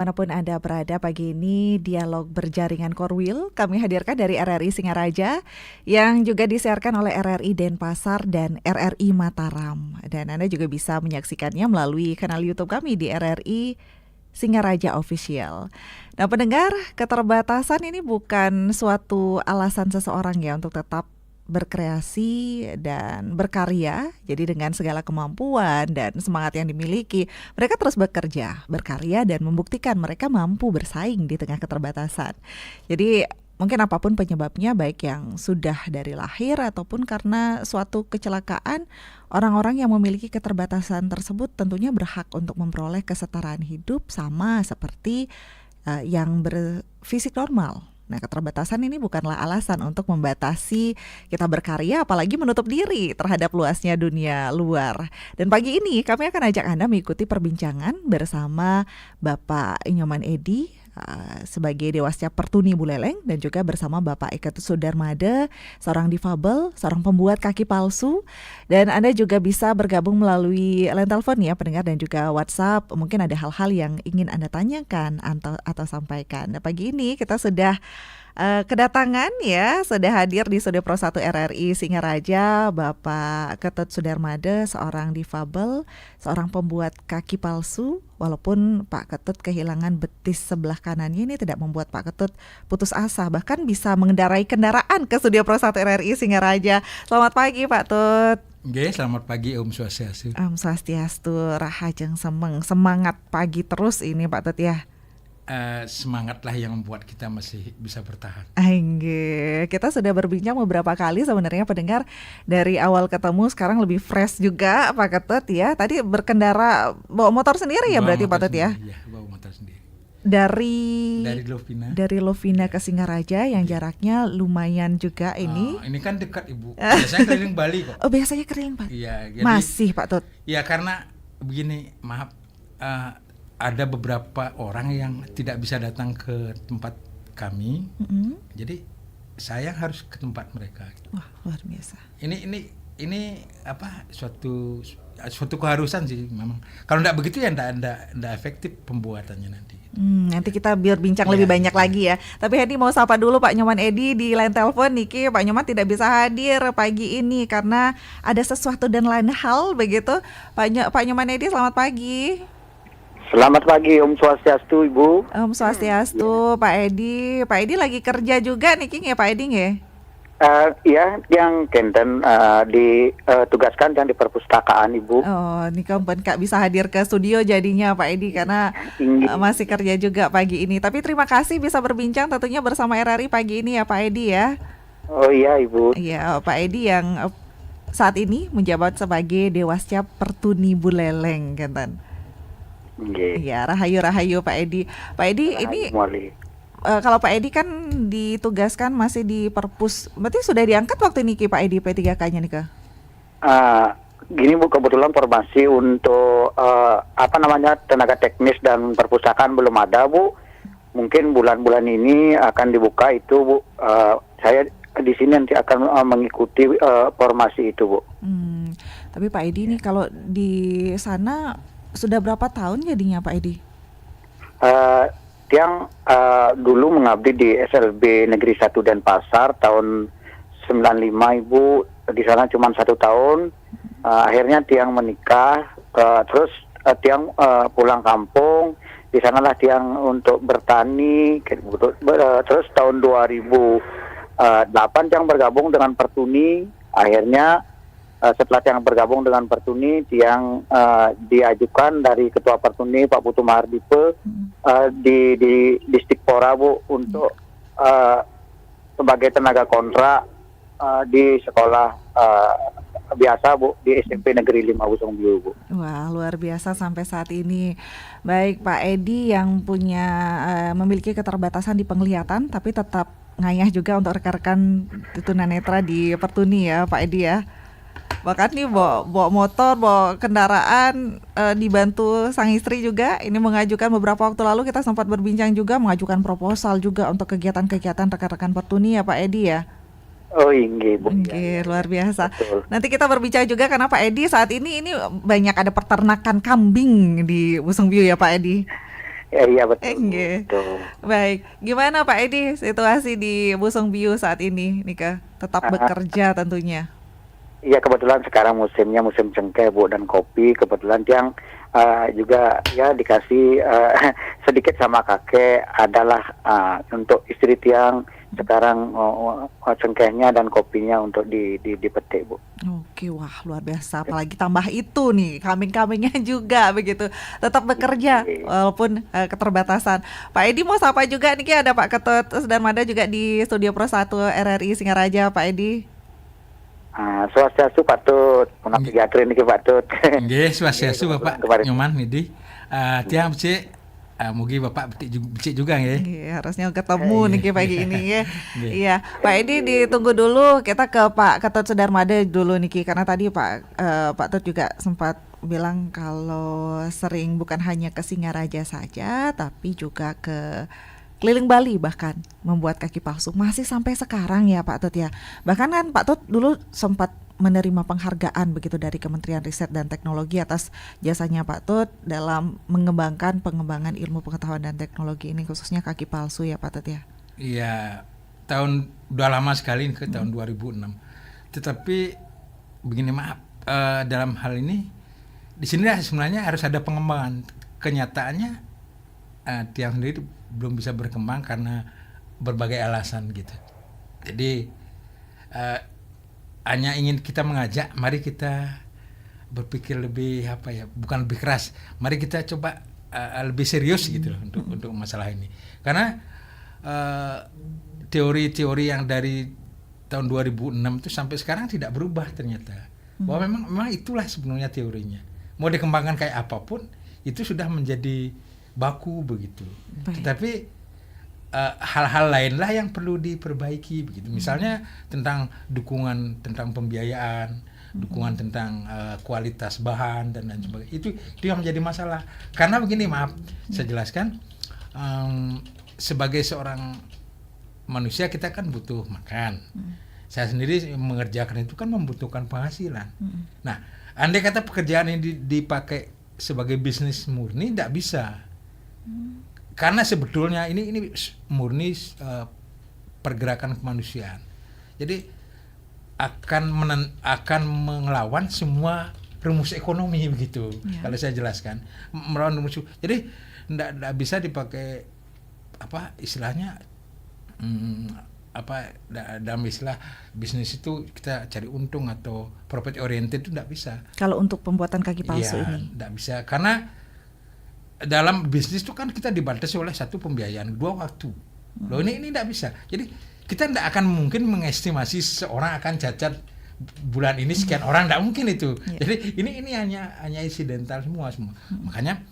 Manapun Anda berada pagi ini, dialog berjaringan Korwil kami hadirkan dari RRI Singaraja yang juga disiarkan oleh RRI Denpasar dan RRI Mataram. Dan Anda juga bisa menyaksikannya melalui kanal YouTube kami di RRI Singaraja Official. Nah, pendengar, keterbatasan ini bukan suatu alasan seseorang ya untuk tetap berkreasi dan berkarya. Jadi dengan segala kemampuan dan semangat yang dimiliki, mereka terus bekerja, berkarya dan membuktikan mereka mampu bersaing di tengah keterbatasan. Jadi mungkin apapun penyebabnya, baik yang sudah dari lahir ataupun karena suatu kecelakaan, orang-orang yang memiliki keterbatasan tersebut tentunya berhak untuk memperoleh kesetaraan hidup sama seperti yang berfisik normal. Nah, keterbatasan ini bukanlah alasan untuk membatasi kita berkarya, apalagi menutup diri terhadap luasnya dunia luar. Dan pagi ini kami akan ajak Anda mengikuti perbincangan bersama Bapak Nyoman Edi sebagai Dewasca Pertuni Buleleng, dan juga bersama Bapak Eka Sudarmada, seorang difabel, seorang pembuat kaki palsu. Dan Anda juga bisa bergabung melalui line telepon ya pendengar, dan juga WhatsApp. Mungkin ada hal-hal yang ingin Anda tanyakan atau sampaikan. Nah, pagi ini kita sudah kedatangan ya, sudah hadir di Studio Pro 1 RRI Singaraja Bapak Ketut Sudarmada, seorang difabel, seorang pembuat kaki palsu. Walaupun Pak Ketut kehilangan betis sebelah kanannya, ini tidak membuat Pak Ketut putus asa, bahkan bisa mengendarai kendaraan ke Studio Pro 1 RRI Singaraja. Selamat pagi Pak Tut. Oke, selamat pagi Om Swastiastu. Om Swastiastu, rahajeng semeng. Semangat pagi terus ini Pak Tut ya. Semangatlah yang membuat kita masih bisa bertahan. Angge, kita sudah berbincang beberapa kali sebenarnya pendengar, dari awal ketemu sekarang lebih fresh juga Pak Ketut ya. Tadi berkendara bawa motor sendiri ya, Bawa berarti Pak motor Ketut ya? Iya, bawa motor sendiri. Dari Lovina ke Singaraja yang jaraknya lumayan juga ini. Ini kan dekat Ibu. Biasanya keliling Bali kok. Oh, biasanya keliling Pak? Iya. Jadi, masih Pak Tut? Ya karena begini, maaf. Ada beberapa orang yang tidak bisa datang ke tempat kami, jadi saya harus ke tempat mereka. Wah, luar biasa. Ini apa suatu keharusan sih memang. Kalau tidak begitu ya tidak efektif pembuatannya nanti. Nanti kita biar bincang lebih banyak lagi ya. Tapi Edi mau sapa dulu Pak Nyoman Edi di line telepon. Niki, Pak Nyoman tidak bisa hadir pagi ini karena ada sesuatu dan lain hal begitu. Pak Nyoman Edi, selamat pagi. Selamat pagi Om Swastiastu Ibu. Om Swastiastu, Pak Edi. Pak Edi lagi kerja juga nih King ya Pak Edi ya? Iya, yang Kenten ditugaskan yang di perpustakaan Ibu. Oh, ini kapan Kak bisa hadir ke studio jadinya Pak Edi karena masih kerja juga pagi ini. Tapi terima kasih bisa berbincang tentunya bersama RRI pagi ini ya Pak Edi ya. Oh iya Ibu. Iya, Pak Edi yang saat ini menjabat sebagai Dewasca Pertuni Buleleng, Kenten. Iya, rahayu Pak Edi. Pak Edi, ini kalau Pak Edi kan ditugaskan masih di Perpus, berarti sudah diangkat waktu ini Pak Edi P3K-nya nih Kak? Gini Bu, kebetulan formasi untuk tenaga teknis dan perpustakaan belum ada Bu. Mungkin bulan-bulan ini akan dibuka itu Bu. Saya di sini nanti akan mengikuti formasi itu Bu. Tapi Pak Edi ini kalau di sana sudah berapa tahun jadinya Pak Edi? Yang dulu mengabdi di SLB Negeri 1 Denpasar tahun 95 Ibu. Di sana cuma 1 tahun. Akhirnya Tiang menikah, terus Tiang pulang kampung. Di sanalah Tiang untuk bertani. Terus tahun 2008 Tiang bergabung dengan Pertuni. Akhirnya setelah Tiang bergabung dengan Pertuni, Tiang diajukan dari Ketua Pertuni Pak Putu Mahardipe di Distrik Pora Bu untuk sebagai tenaga kontrak di sekolah biasa Bu, di SMP Negeri 5 Busongbiu Bu. Wah, luar biasa sampai saat ini. Baik Pak Edi yang memiliki keterbatasan di penglihatan tapi tetap ngayah juga untuk rekan-rekan tunanetra di Pertuni ya Pak Edi ya. Bahkan nih bawa motor, bawa kendaraan, dibantu sang istri juga. Ini mengajukan beberapa waktu lalu kita sempat berbincang juga, mengajukan proposal juga untuk kegiatan-kegiatan rekan-rekan Pertuni ya Pak Edi ya. Oh iya Bu. Luar biasa. Betul. Nanti kita berbicara juga karena Pak Edi saat ini banyak ada peternakan kambing di Busongbiu ya Pak Edi. Iya betul. Nggih. Betul. Baik, gimana Pak Edi situasi di Busung Biu saat ini, Nika? Tetap Ah, bekerja tentunya. Iya kebetulan sekarang musimnya musim cengkeh Bu dan kopi. Kebetulan Tiang juga ya dikasih sedikit sama kakek adalah untuk istri Tiang sekarang cengkehnya dan kopinya untuk dipetik Bu. Oke, wah luar biasa. Apalagi tambah itu nih, kambing-kambingnya juga begitu. Tetap bekerja walaupun keterbatasan. Pak Edi mau sapa juga nih, ada Pak Ketut Sudarmada juga di Studio Pro 1 RRI Singaraja, Pak Edi. Swastiastu patut, punah Nggih. psikiatri niki patut. Nggih, swastiastu Kebetulan Bapak kemarin. Nyoman Nidi. Tiang becik, mugi Bapak becik juga nggih. Iya, harusnya ketemu Iya, nih pagi iya. ini ya. Nggih. Iya, Pak Edi ditunggu dulu. Kita ke Pak Ketut Sudarmada dulu nih, karena tadi Pak Tut juga sempat bilang kalau sering bukan hanya ke Singaraja saja, tapi juga ke keliling Bali bahkan membuat kaki palsu masih sampai sekarang ya Pak Tut ya. Bahkan kan Pak Tut dulu sempat menerima penghargaan begitu dari Kementerian Riset dan Teknologi atas jasanya Pak Tut dalam pengembangan ilmu pengetahuan dan teknologi ini, khususnya kaki palsu ya Pak Tut ya. Iya, udah lama sekali ke tahun 2006. Tetapi begini maaf, dalam hal ini di sini sebenarnya harus ada pengembangan. Kenyataannya Tiang sendiri belum bisa berkembang karena berbagai alasan gitu. Jadi hanya ingin kita mengajak, mari kita berpikir lebih bukan lebih keras. Mari kita coba lebih serius gitu loh untuk masalah ini. Karena teori-teori yang dari tahun 2006 itu sampai sekarang tidak berubah ternyata. Bahwa memang itulah sebenarnya teorinya. Mau dikembangkan kayak apapun itu sudah menjadi baku begitu. Baik. Tetapi hal-hal lainlah yang perlu diperbaiki begitu. Misalnya tentang dukungan tentang pembiayaan, dukungan tentang kualitas bahan dan lain sebagainya. Itu yang menjadi masalah. Karena begini, maaf, saya jelaskan, sebagai seorang manusia kita kan butuh makan. Saya sendiri mengerjakan itu kan membutuhkan penghasilan. Nah, andai kata pekerjaan ini dipakai sebagai bisnis murni, tidak bisa. Karena sebetulnya ini murni pergerakan kemanusiaan. Jadi akan melawan semua rumus ekonomi begitu. Ya. Kalau saya jelaskan, melawan rumus. Jadi tidak bisa dipakai istilahnya dalam istilah bisnis itu kita cari untung atau profit oriented itu tidak bisa. Kalau untuk pembuatan kaki palsu Ya, ini. tidak bisa karena dalam bisnis itu kan kita dibatasi oleh satu pembiayaan, dua waktu. Loh ini tidak bisa. Jadi kita tidak akan mungkin mengestimasi seorang akan cacat bulan ini sekian orang, tidak mungkin itu. Jadi ini hanya insidental semua. Makanya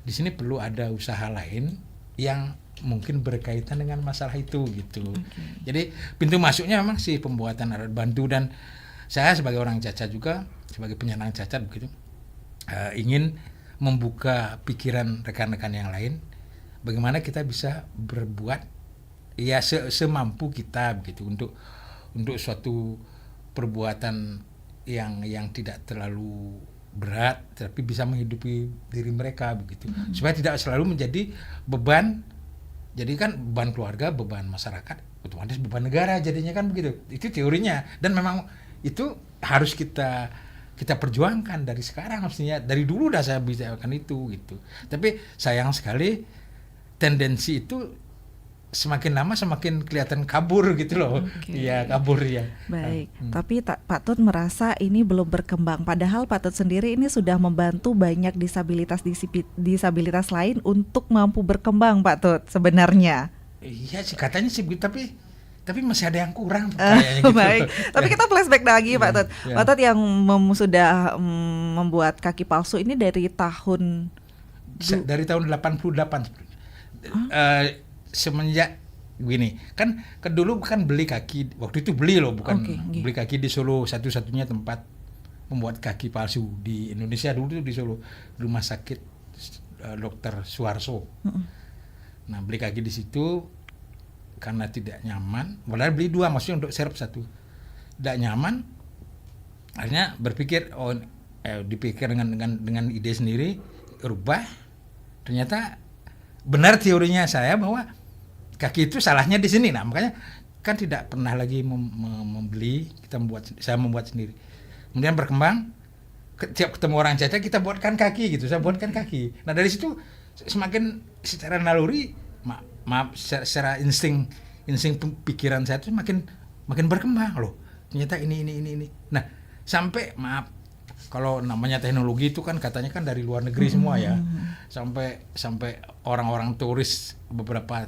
di sini perlu ada usaha lain yang mungkin berkaitan dengan masalah itu gitu. Jadi pintu masuknya memang si pembuatan alat bantu, dan saya sebagai orang cacat juga, sebagai penyandang cacat begitu, ingin membuka pikiran rekan-rekan yang lain bagaimana kita bisa berbuat ya semampu kita begitu untuk suatu perbuatan yang tidak terlalu berat tapi bisa menghidupi diri mereka begitu, supaya tidak selalu menjadi beban. Jadi kan beban keluarga, beban masyarakat, otomatis beban negara jadinya kan begitu. Itu teorinya, dan memang itu harus kita perjuangkan dari sekarang, mestinya dari dulu udah saya bicarakan itu gitu. Tapi sayang sekali tendensi itu semakin lama semakin kelihatan kabur gitu loh. Iya, kabur ya. Baik, tapi Pak Tut merasa ini belum berkembang, padahal Pak Tut sendiri ini sudah membantu banyak disabilitas lain untuk mampu berkembang, Pak Tut sebenarnya. Iya sih katanya sih, tapi masih ada yang kurang kayaknya gitu. Baik, tapi kita flashback lagi Pak Tut. Ya. Pak Tut yang sudah membuat kaki palsu ini dari tahun dari tahun 88 sebenarnya. Semenjak begini kan dulu kan beli kaki, waktu itu beli loh, bukan beli kaki di Solo, satu-satunya tempat membuat kaki palsu di Indonesia dulu tuh di Solo, rumah sakit Dr. Suharso. Nah beli kaki di situ karena tidak nyaman, padahal beli dua, maksudnya untuk serep satu, tidak nyaman, akhirnya berpikir dipikir dengan ide sendiri, rubah, ternyata benar teorinya saya bahwa kaki itu salahnya di sini. Nah, makanya kan tidak pernah lagi membeli, saya membuat sendiri. Kemudian berkembang, tiap ketemu orang cacat kita buatkan kaki gitu, saya buatkan kaki. Nah, dari situ semakin secara naluri, maaf secara insting pikiran saya itu makin berkembang loh. Ternyata ini. Nah, sampai maaf kalau namanya teknologi itu kan katanya kan dari luar negeri semua ya. Sampai orang-orang turis beberapa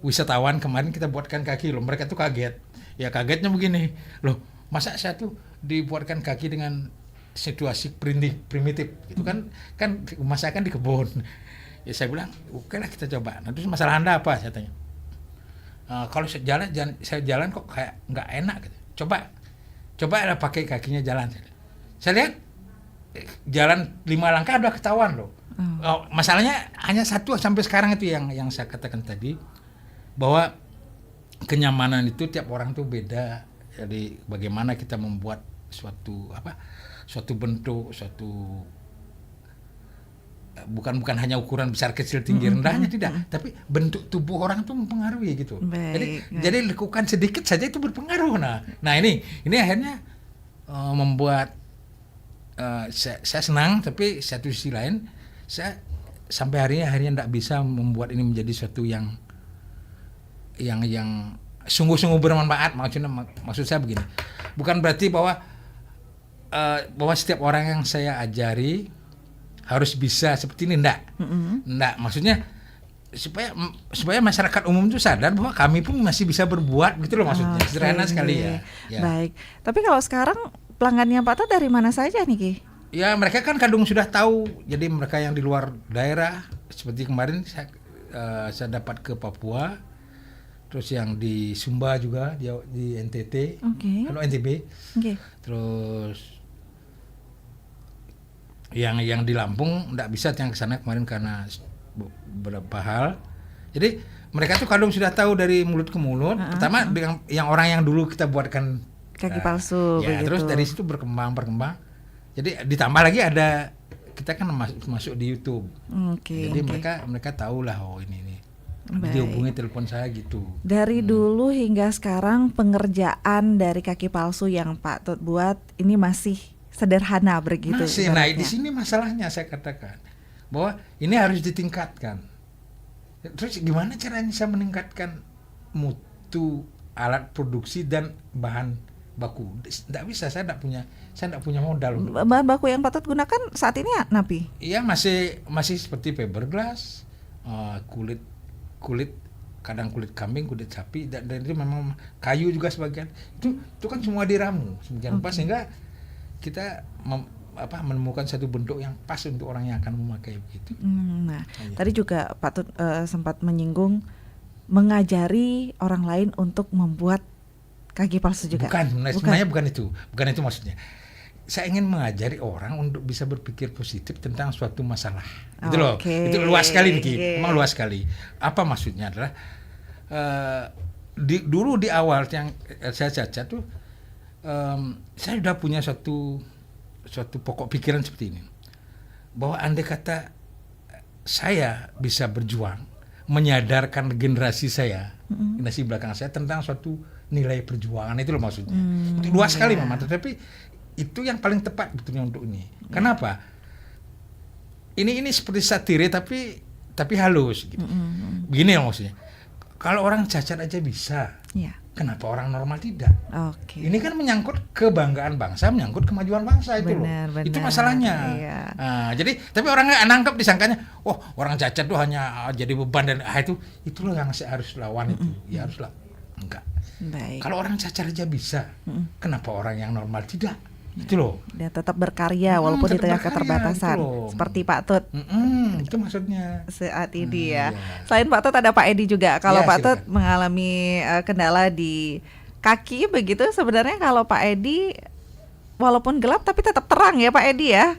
wisatawan kemarin kita buatkan kaki loh. Mereka tuh kaget. Ya kagetnya begini. Loh, masa saya tuh dibuatkan kaki dengan situasi primitif gitu kan rumah saya kan di kebun. Ya saya bilang, oke lah kita coba. Nah, terus masalah Anda apa? Saya tanya. Kalau saya jalan kok kayak nggak enak gitu. Coba lah pakai kakinya jalan. Saya lihat jalan 5 langkah udah ketahuan loh. Masalahnya hanya satu sampai sekarang itu yang saya katakan tadi, bahwa kenyamanan itu tiap orang tuh beda. Jadi bagaimana kita membuat suatu bentuk, bukan hanya ukuran besar kecil tinggi rendahnya tidak, tapi bentuk tubuh orang itu mempengaruhi gitu. Jadi lekukan sedikit saja itu berpengaruh. Nah ini akhirnya membuat saya senang, tapi satu sisi lain saya sampai akhirnya tidak bisa membuat ini menjadi suatu yang sungguh-sungguh bermanfaat. Maksud saya begini, bukan berarti bahwa setiap orang yang saya ajari harus bisa seperti ini, enggak. Maksudnya supaya masyarakat umum itu sadar bahwa kami pun masih bisa berbuat gitu loh, maksudnya. Sederhana sekali ya. Baik. Tapi kalau sekarang pelanggannya Pak Tot dari mana saja nih Ki? Ya mereka kan kadang sudah tahu. Jadi mereka yang di luar daerah, seperti kemarin saya dapat ke Papua, terus yang di Sumba juga, di NTT, kalau NTB, terus yang di Lampung nggak bisa yang ke sana kemarin karena beberapa hal. Jadi mereka tuh kadang sudah tahu dari mulut ke mulut. Pertama dengan yang orang yang dulu kita buatkan kaki palsu, ya, terus dari situ berkembang. Jadi ditambah lagi ada kita kan masuk di YouTube. Jadi mereka tahu lah, oh ini. Dihubungi telepon saya gitu. Dari dulu hingga sekarang pengerjaan dari kaki palsu yang Pak Tot buat ini masih sederhana begitu. Masih. Nah, di sini masalahnya saya katakan bahwa ini harus ditingkatkan. Terus gimana caranya saya meningkatkan mutu alat produksi dan bahan baku? Tidak bisa, saya tidak punya modal. Bahan baku yang Pak Tot gunakan saat ini napi? Iya, masih seperti fiberglass, kulit kadang kulit kambing, kulit sapi, dan itu memang kayu juga sebagian. Itu kan semua diramu sebagian pas, sehingga kita menemukan satu bentuk yang pas untuk orang yang akan memakai begitu. Tadi juga Pak Tot sempat menyinggung mengajari orang lain untuk membuat kaki palsu juga. Sebenarnya bukan itu maksudnya. Saya ingin mengajari orang untuk bisa berpikir positif tentang suatu masalah. Gitu loh. Itu luas sekali nih, memang luas sekali. Apa maksudnya adalah dulu di awal yang saya cacat tuh, saya sudah punya suatu pokok pikiran seperti ini, bahwa andai kata saya bisa berjuang menyadarkan generasi belakang saya tentang suatu nilai perjuangan, itu loh maksudnya. Itu luas sekali memang, tapi itu yang paling tepat betulnya untuk ini. Kenapa? Ini seperti satire tapi halus gitu. Begini ya maksudnya. Kalau orang cacat aja bisa, kenapa orang normal tidak? Ini kan menyangkut kebanggaan bangsa, menyangkut kemajuan bangsa itu loh. Itu masalahnya. Nah, jadi tapi orang nggak nangkep, disangkanya, orang cacat tuh hanya jadi beban dan itu loh yang saya harus lawan itu. Ya harus lawan. Enggak. Kalau orang cacat aja bisa, kenapa orang yang normal tidak? Itu loh. Dan tetap berkarya walaupun di tengah keterbatasan. Seperti Pak Tot. Itu maksudnya. Saat ini ya. Selain Pak Tot ada Pak Edi juga. Kalau Pak Tot mengalami kendala di kaki begitu, sebenarnya kalau Pak Edi walaupun gelap tapi tetap terang ya Pak Edi ya.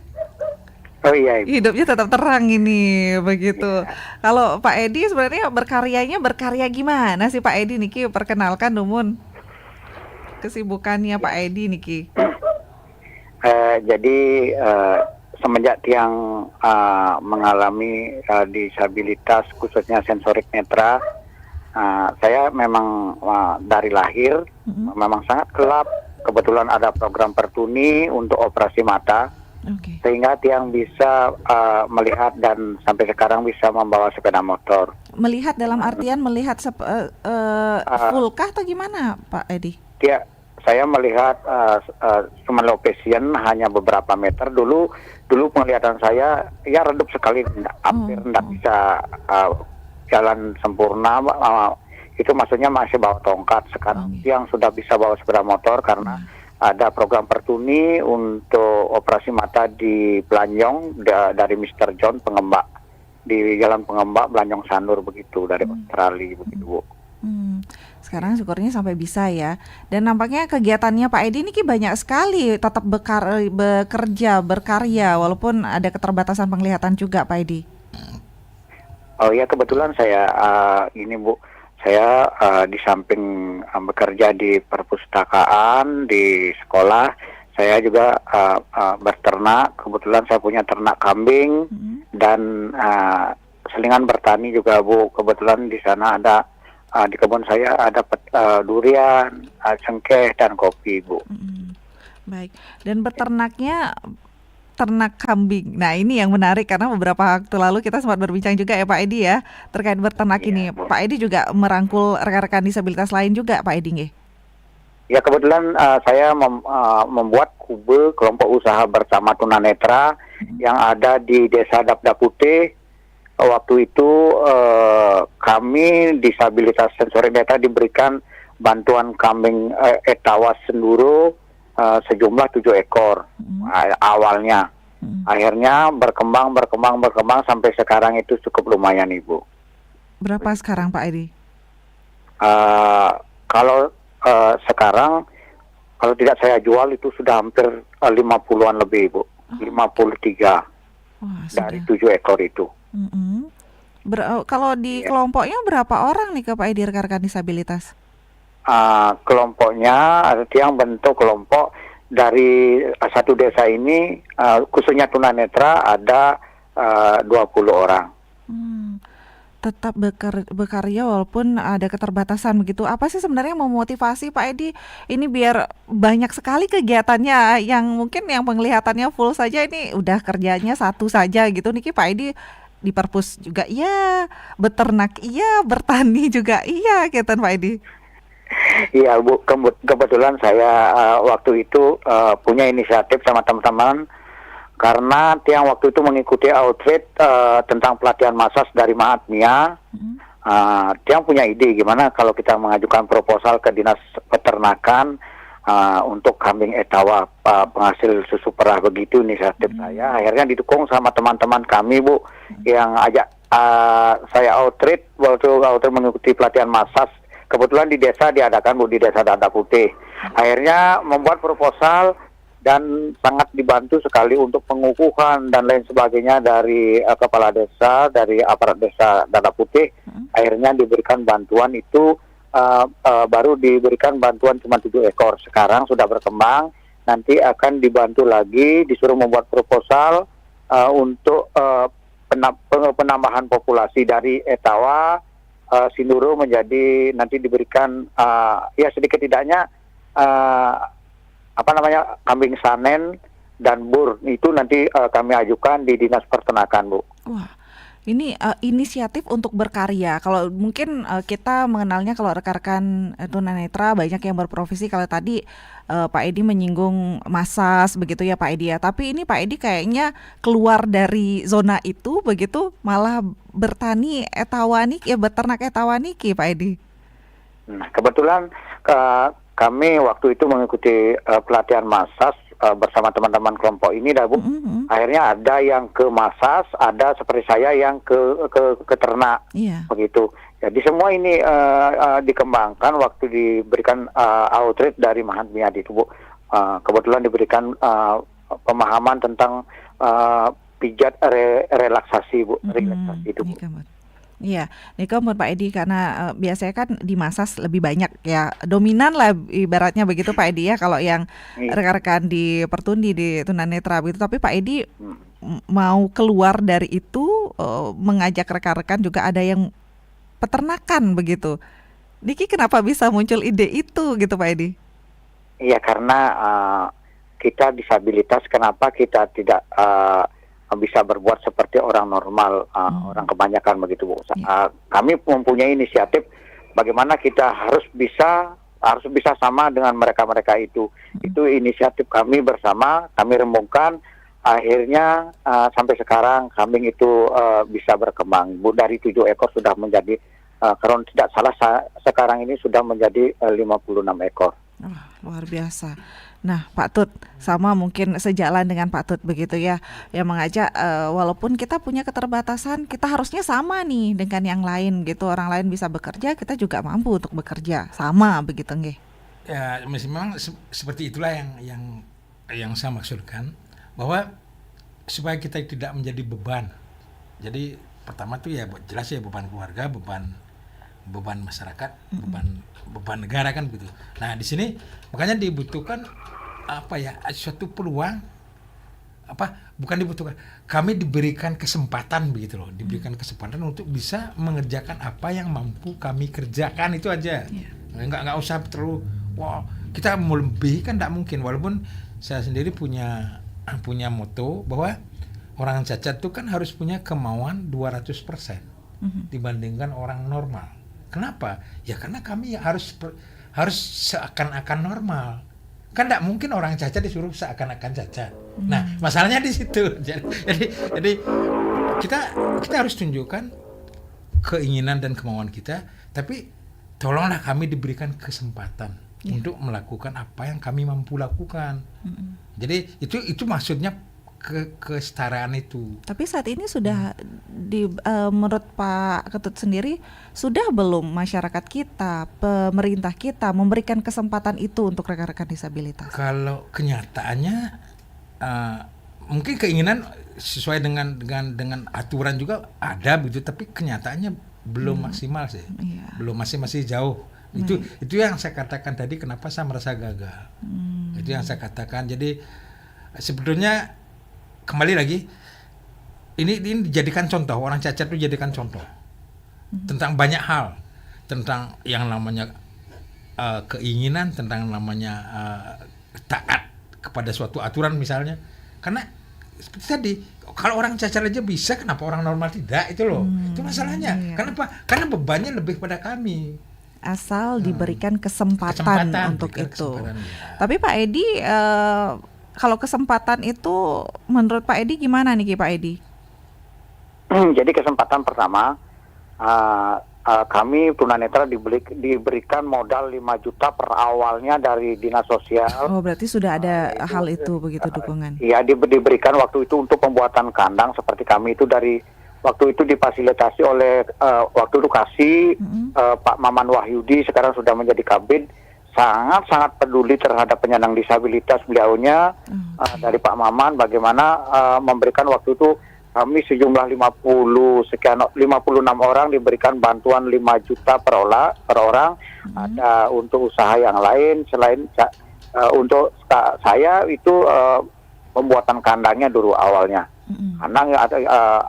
Oh iya. Hidupnya tetap terang ini begitu. Kalau Pak Edi sebenarnya berkarya gimana sih Pak Edi Niki? Perkenalkan Dumun kesibukannya Pak Edi Niki. Jadi semenjak Tiang mengalami disabilitas khususnya sensorik netra, saya memang dari lahir memang sangat gelap. Kebetulan ada program Pertuni untuk operasi mata, sehingga Tiang bisa melihat dan sampai sekarang bisa membawa sepeda motor. Melihat dalam artian melihat full kah atau gimana, Pak Edi? Saya melihat sumalopesian hanya beberapa meter. Dulu penglihatan saya ya redup sekali, hampir tidak bisa jalan sempurna. Itu maksudnya masih bawa tongkat. Sekarang yang sudah bisa bawa sepeda motor karena ada program Pertuni untuk operasi mata di Blanjong dari Mr. John Pengembak, di Jalan Pengembak Blanjong Sanur begitu, dari Australia begitu, Bu. Sekarang syukurnya sampai bisa ya. Dan nampaknya kegiatannya Pak Edi ini banyak sekali, tetap bekerja, berkarya walaupun ada keterbatasan penglihatan juga, Pak Edi. Oh ya, kebetulan saya ini Bu, saya di samping bekerja di perpustakaan di sekolah, saya juga berternak. Kebetulan saya punya ternak kambing dan selingan bertani juga, Bu. Kebetulan di sana ada di kebun saya ada durian, cengkeh dan kopi, Bu. Baik. Dan berternaknya ternak kambing. Nah, ini yang menarik karena beberapa waktu lalu kita sempat berbincang juga ya Pak Edi ya terkait berternak ini. Bu. Pak Edi juga merangkul rekan-rekan disabilitas lain juga, Pak Edi nggih? Ya, kebetulan saya membuat kube kelompok usaha bersama tunanetra yang ada di Desa Dapda Putih. Waktu itu kami disabilitas sensorik netra diberikan bantuan kambing etawa senduro sejumlah 7 ekor awalnya. Akhirnya berkembang sampai sekarang itu cukup lumayan, Ibu. Berapa sekarang, Pak Edi? Kalau sekarang kalau tidak saya jual itu sudah hampir 50-an lebih, Bu. 53 dari 7 ekor itu. Kalau di kelompoknya berapa orang nih ke Pak Edi rekan-rekan disabilitas? Kelompoknya yang bentuk kelompok dari satu desa ini khususnya tunanetra ada 20 orang. Tetap berkarya walaupun ada keterbatasan begitu. Apa sih sebenarnya yang memotivasi Pak Edi ini biar banyak sekali kegiatannya yang mungkin yang penglihatannya full saja ini udah kerjanya satu saja gitu. Niki Pak Edi di perpus juga iya, beternak iya, bertani juga iya, gitu Pak Edi. Iya, Bu, kebetulan saya waktu itu punya inisiatif sama teman-teman karena Tiang waktu itu mengikuti outreach tentang pelatihan massas dari Mahatmia. Tiang punya ide gimana kalau kita mengajukan proposal ke Dinas Peternakan untuk kambing etawa penghasil susu perah, begitu inisiatif saya. Akhirnya didukung sama teman-teman kami, Bu, yang ajak saya outreach waktu mengikuti pelatihan massas. Kebetulan di desa diadakan, Bu, di Desa Dada Putih. Akhirnya membuat proposal dan sangat dibantu sekali untuk pengukuhan dan lain sebagainya dari kepala desa, dari aparat desa Dada Putih. Akhirnya diberikan bantuan itu, baru diberikan bantuan cuma 7 ekor. Sekarang sudah berkembang, nanti akan dibantu lagi, disuruh membuat proposal untuk penambahan populasi dari etawa Sinduro menjadi nanti diberikan ya sedikit tidaknya kambing sanen dan bur itu nanti kami ajukan di Dinas Peternakan, Bu. Wah, ini inisiatif untuk berkarya. Kalau mungkin kita mengenalnya kalau rekan-rekan tunanetra banyak yang berprofesi. Kalau tadi Pak Edi menyinggung massas begitu ya Pak Edi ya. Tapi ini Pak Edi kayaknya keluar dari zona itu begitu, malah bertani etawanik ya, beternak etawaniki Pak Edi. Nah, kebetulan kami waktu itu mengikuti pelatihan massas bersama teman-teman kelompok ini, Bu. Akhirnya ada yang ke massas, ada seperti saya yang ke ternak, begitu. Jadi semua ini dikembangkan waktu diberikan outreach dari Mahatmia itu, Bu. Kebetulan diberikan pemahaman tentang pijat relaksasi, Bu, relaksasi itu, Bu. Iya, Niko menurut Pak Edi karena biasanya kan di massas lebih banyak ya, dominan lah ibaratnya begitu Pak Edi ya, kalau yang rekan-rekan di Pertundi di tunanetra begitu. Tapi Pak Edi mau keluar dari itu, mengajak rekan-rekan juga ada yang peternakan begitu. Niki kenapa bisa muncul ide itu gitu Pak Edi? Iya, karena kita disabilitas, kenapa kita tidak bisa berbuat seperti orang normal, orang kebanyakan begitu Bu. Kami mempunyai inisiatif bagaimana kita harus bisa sama dengan mereka-mereka itu. Itu inisiatif kami bersama, kami rembungkan. Akhirnya sampai sekarang kambing itu bisa berkembang. Bu, dari 7 ekor sudah menjadi, kalau tidak salah sekarang ini sudah menjadi 56 ekor. Luar biasa. Nah, Pak Tut, sama mungkin sejalan dengan Pak Tut begitu ya, yang mengajak walaupun kita punya keterbatasan, kita harusnya sama nih dengan yang lain gitu. Orang lain bisa bekerja, kita juga mampu untuk bekerja, sama begitu nggih. Ya, memang seperti itulah yang saya maksudkan, bahwa supaya kita tidak menjadi beban. Jadi pertama tuh ya jelas ya beban keluarga, beban masyarakat, beban negara kan gitu. Nah, di sini makanya dibutuhkan suatu peluang, bukan dibutuhkan, kami diberikan kesempatan begitu loh, diberikan kesempatan untuk bisa mengerjakan apa yang mampu kami kerjakan, itu aja. Nggak usah terlalu kita mau lebih, kan nggak mungkin. Walaupun saya sendiri punya moto bahwa orang cacat itu kan harus punya kemauan 200% dibandingkan orang normal. Kenapa? Ya karena kami harus seakan-akan normal. Kan tidak mungkin orang cacat disuruh seakan-akan cacat. Nah, masalahnya di situ. Jadi kita harus tunjukkan keinginan dan kemauan kita, tapi tolonglah kami diberikan kesempatan untuk melakukan apa yang kami mampu lakukan. Jadi itu maksudnya kesetaraan itu. Tapi saat ini sudah menurut Pak Ketut sendiri, sudah belum masyarakat kita, pemerintah kita memberikan kesempatan itu untuk rekan-rekan disabilitas? Kalau kenyataannya mungkin keinginan sesuai dengan aturan juga ada begitu, tapi kenyataannya belum maksimal sih. Belum, masih jauh. Itu yang saya katakan tadi, kenapa saya merasa gagal. Itu yang saya katakan. Jadi sebetulnya kembali lagi, ini dijadikan contoh, orang cacat itu dijadikan contoh tentang banyak hal, tentang yang namanya keinginan, tentang namanya taat kepada suatu aturan misalnya. Karena seperti tadi, kalau orang cacat aja bisa, kenapa orang normal tidak? Itu loh, itu masalahnya. Kenapa? Karena bebannya lebih pada kami. Asal diberikan kesempatan untuk itu. Tapi Pak Edi, kalau kesempatan itu menurut Pak Edi gimana nih Pak Edi? Jadi kesempatan pertama, kami tunanetra diberikan modal 5 juta per awalnya dari Dinas Sosial. Oh, berarti sudah ada hal itu begitu dukungan? Iya, diberikan waktu itu untuk pembuatan kandang seperti kami itu dari waktu itu difasilitasi oleh waktu edukasi Pak Maman Wahyudi, sekarang sudah menjadi Kabid. Sangat peduli terhadap penyandang disabilitas beliaunya. Dari Pak Maman bagaimana memberikan waktu itu kami sejumlah 56 orang diberikan bantuan 5 juta per orang. Ada untuk usaha yang lain selain untuk saya itu pembuatan kandangnya dulu awalnya. Kandang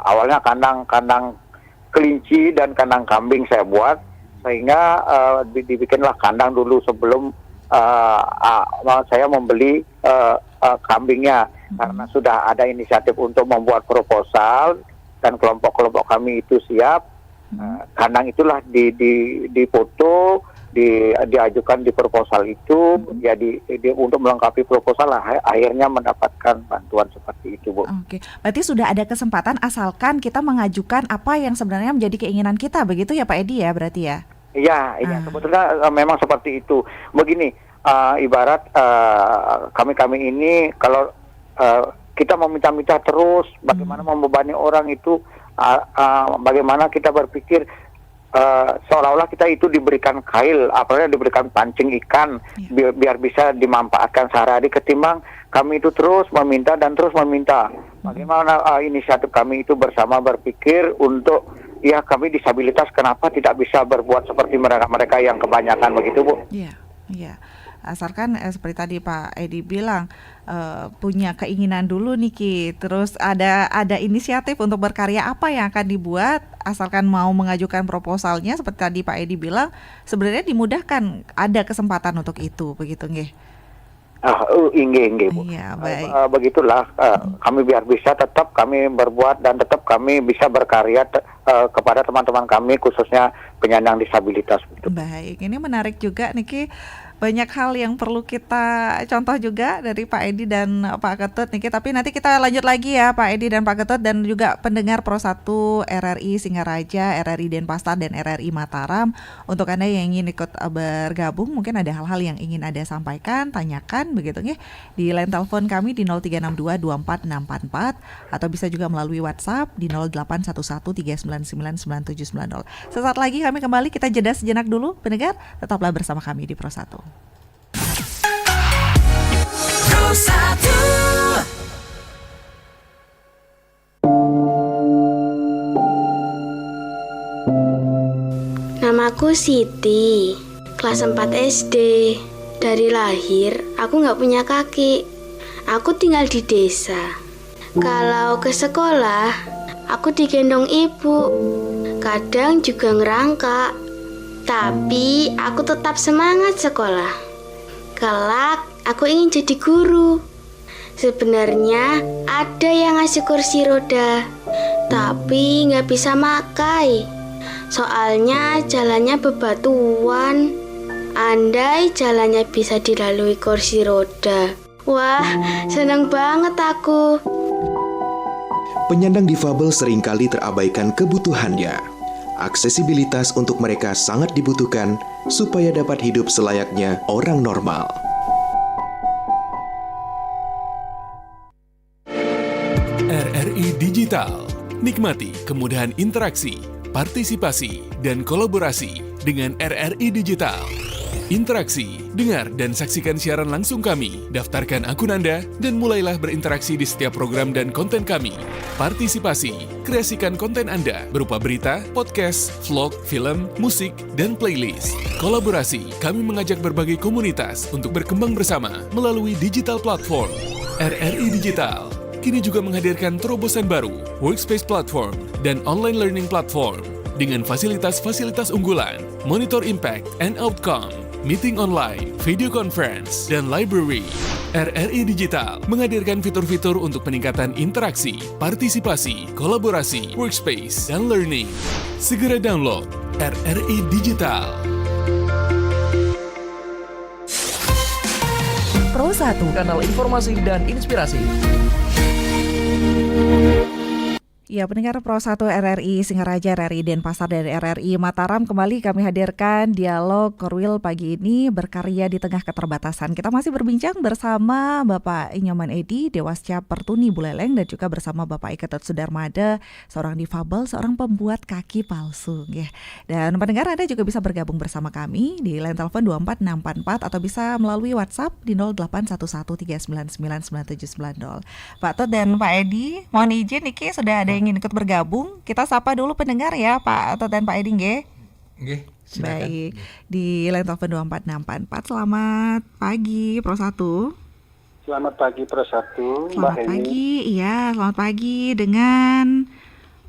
awalnya kandang kelinci dan kandang kambing saya buat, sehingga dibikinlah kandang dulu sebelum saya membeli kambingnya. Karena sudah ada inisiatif untuk membuat proposal dan kelompok-kelompok kami itu siap, kandang itulah difoto, diajukan di proposal itu, jadi untuk melengkapi proposal akhirnya mendapatkan bantuan seperti itu, Bu. Oke, berarti sudah ada kesempatan asalkan kita mengajukan apa yang sebenarnya menjadi keinginan kita, begitu ya Pak Edi ya berarti ya? Iya, sebetulnya memang seperti itu. Begini, ibarat kami ini kalau kita meminta-minta terus, bagaimana membebani orang itu, bagaimana kita berpikir seolah-olah kita itu diberikan kail, apalagi diberikan pancing ikan, biar bisa dimanfaatkan sehari-hari, ketimbang kami itu terus meminta dan terus meminta. Bagaimana inisiatif kami itu bersama berpikir untuk, ya kami disabilitas kenapa tidak bisa berbuat seperti mereka yang kebanyakan begitu, Bu? Iya. Asalkan seperti tadi Pak Edi bilang punya keinginan dulu nih Ki. Terus ada inisiatif untuk berkarya apa yang akan dibuat, asalkan mau mengajukan proposalnya seperti tadi Pak Edi bilang, sebenarnya dimudahkan, ada kesempatan untuk itu, begitu nggih. Inggih Bu. Iya, baik. Begitulah kami biar bisa tetap kami berbuat dan tetap kami bisa berkarya kepada teman-teman kami khususnya penyandang disabilitas. Baik, ini menarik juga Niki. Banyak hal yang perlu kita contoh juga dari Pak Edi dan Pak Ketut Niki. Tapi nanti kita lanjut lagi ya Pak Edi dan Pak Ketut, dan juga pendengar Pro 1 RRI Singaraja, RRI Denpasar dan RRI Mataram. Untuk Anda yang ingin ikut bergabung, mungkin ada hal-hal yang ingin Anda sampaikan, tanyakan begitu nih di line telepon kami di 0362246644 atau bisa juga melalui WhatsApp di 0811399990. Sesaat lagi kami kembali, kita jeda sejenak dulu pendengar, tetaplah bersama kami di Pro 1. Pro 1. Namaku Siti, kelas 4 SD. Dari lahir, aku nggak punya kaki. Aku tinggal di desa. Kalau ke sekolah, aku digendong ibu. Kadang juga ngerangkak. Tapi aku tetap semangat sekolah. Kelak, aku ingin jadi guru. Sebenarnya ada yang ngasih kursi roda, tapi nggak bisa makai. Soalnya jalannya bebatuan. Andai jalannya bisa dilalui kursi roda, wah, senang banget aku. Penyandang difabel seringkali terabaikan kebutuhannya. Aksesibilitas untuk mereka sangat dibutuhkan supaya dapat hidup selayaknya orang normal. RRI Digital. Nikmati kemudahan interaksi, partisipasi, dan kolaborasi dengan RRI Digital. Interaksi, dengar dan saksikan siaran langsung kami, daftarkan akun Anda, dan mulailah berinteraksi di setiap program dan konten kami. Partisipasi, kreasikan konten Anda berupa berita, podcast, vlog, film, musik, dan playlist. Kolaborasi, kami mengajak berbagai komunitas untuk berkembang bersama melalui digital platform. RRI Digital kini juga menghadirkan terobosan baru, workspace platform, dan online learning platform dengan fasilitas-fasilitas unggulan, monitor impact and outcome, meeting online, video conference, dan library. RRI Digital menghadirkan fitur-fitur untuk peningkatan interaksi, partisipasi, kolaborasi, workspace, dan learning. Segera download RRI Digital. Pro 1, kanal informasi dan inspirasi. Ya, pendengar Pro 1 RRI Singaraja, RRI Denpasar, dan RRI Mataram, kembali kami hadirkan dialog Korwil pagi ini, berkarya di tengah keterbatasan. Kita masih berbincang bersama Bapak Inyoman Edi, Dewasca Pertuni Buleleng, dan juga bersama Bapak Ketut Sudarmada, seorang difabel, seorang pembuat kaki palsu. Ya. Dan pendengar Anda juga bisa bergabung bersama kami di line telepon 24644 atau bisa melalui WhatsApp di 0811399990. Pak Tot dan Pak Edi, mohon izin Niki sudah ada ingin ikut bergabung. Kita sapa dulu pendengar ya Pak Tot dan Pak Edi nggih. Nggih, silakan. Baik. Di line telepon 24644. Selamat pagi Pro 1. Selamat pagi Pro 1. Selamat pagi. Iya, selamat pagi dengan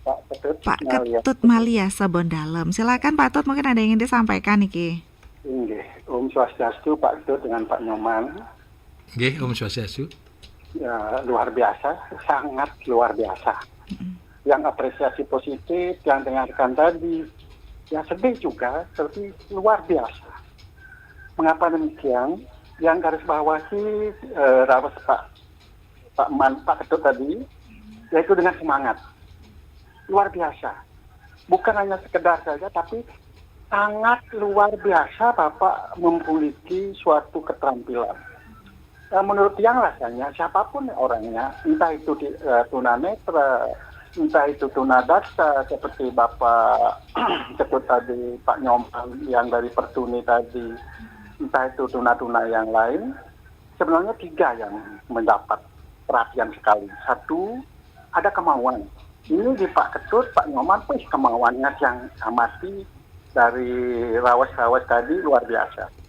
Pak Ketut Maliasa Bondalem. Silakan Pak Tot, mungkin ada yang ingin disampaikan niki. Nggih, Om Swastiastu Pak Ketut dengan Pak Nyoman. Nggih, Om Swastiastu. Ya, luar biasa, sangat luar biasa. Yang apresiasi positif, yang dengarkan tadi, yang sedih juga, tapi luar biasa. Mengapa demikian? Yang garis bawahi rawas Pak Ketut tadi, yaitu dengan semangat. Luar biasa. Bukan hanya sekedar saja, tapi sangat luar biasa Bapak memiliki suatu keterampilan. Menurut yang rasanya, siapapun orangnya, entah itu tunanetra, entah itu tunadaksa seperti Bapak Ketut tadi, Pak Nyoman yang dari Pertuni tadi, entah itu tuna-tuna yang lain, sebenarnya 3 yang mendapat perhatian sekali. 1, ada kemauan. Ini di Pak Ketut, Pak Nyoman, kemauannya yang amati dari rawas-rawas tadi luar biasa.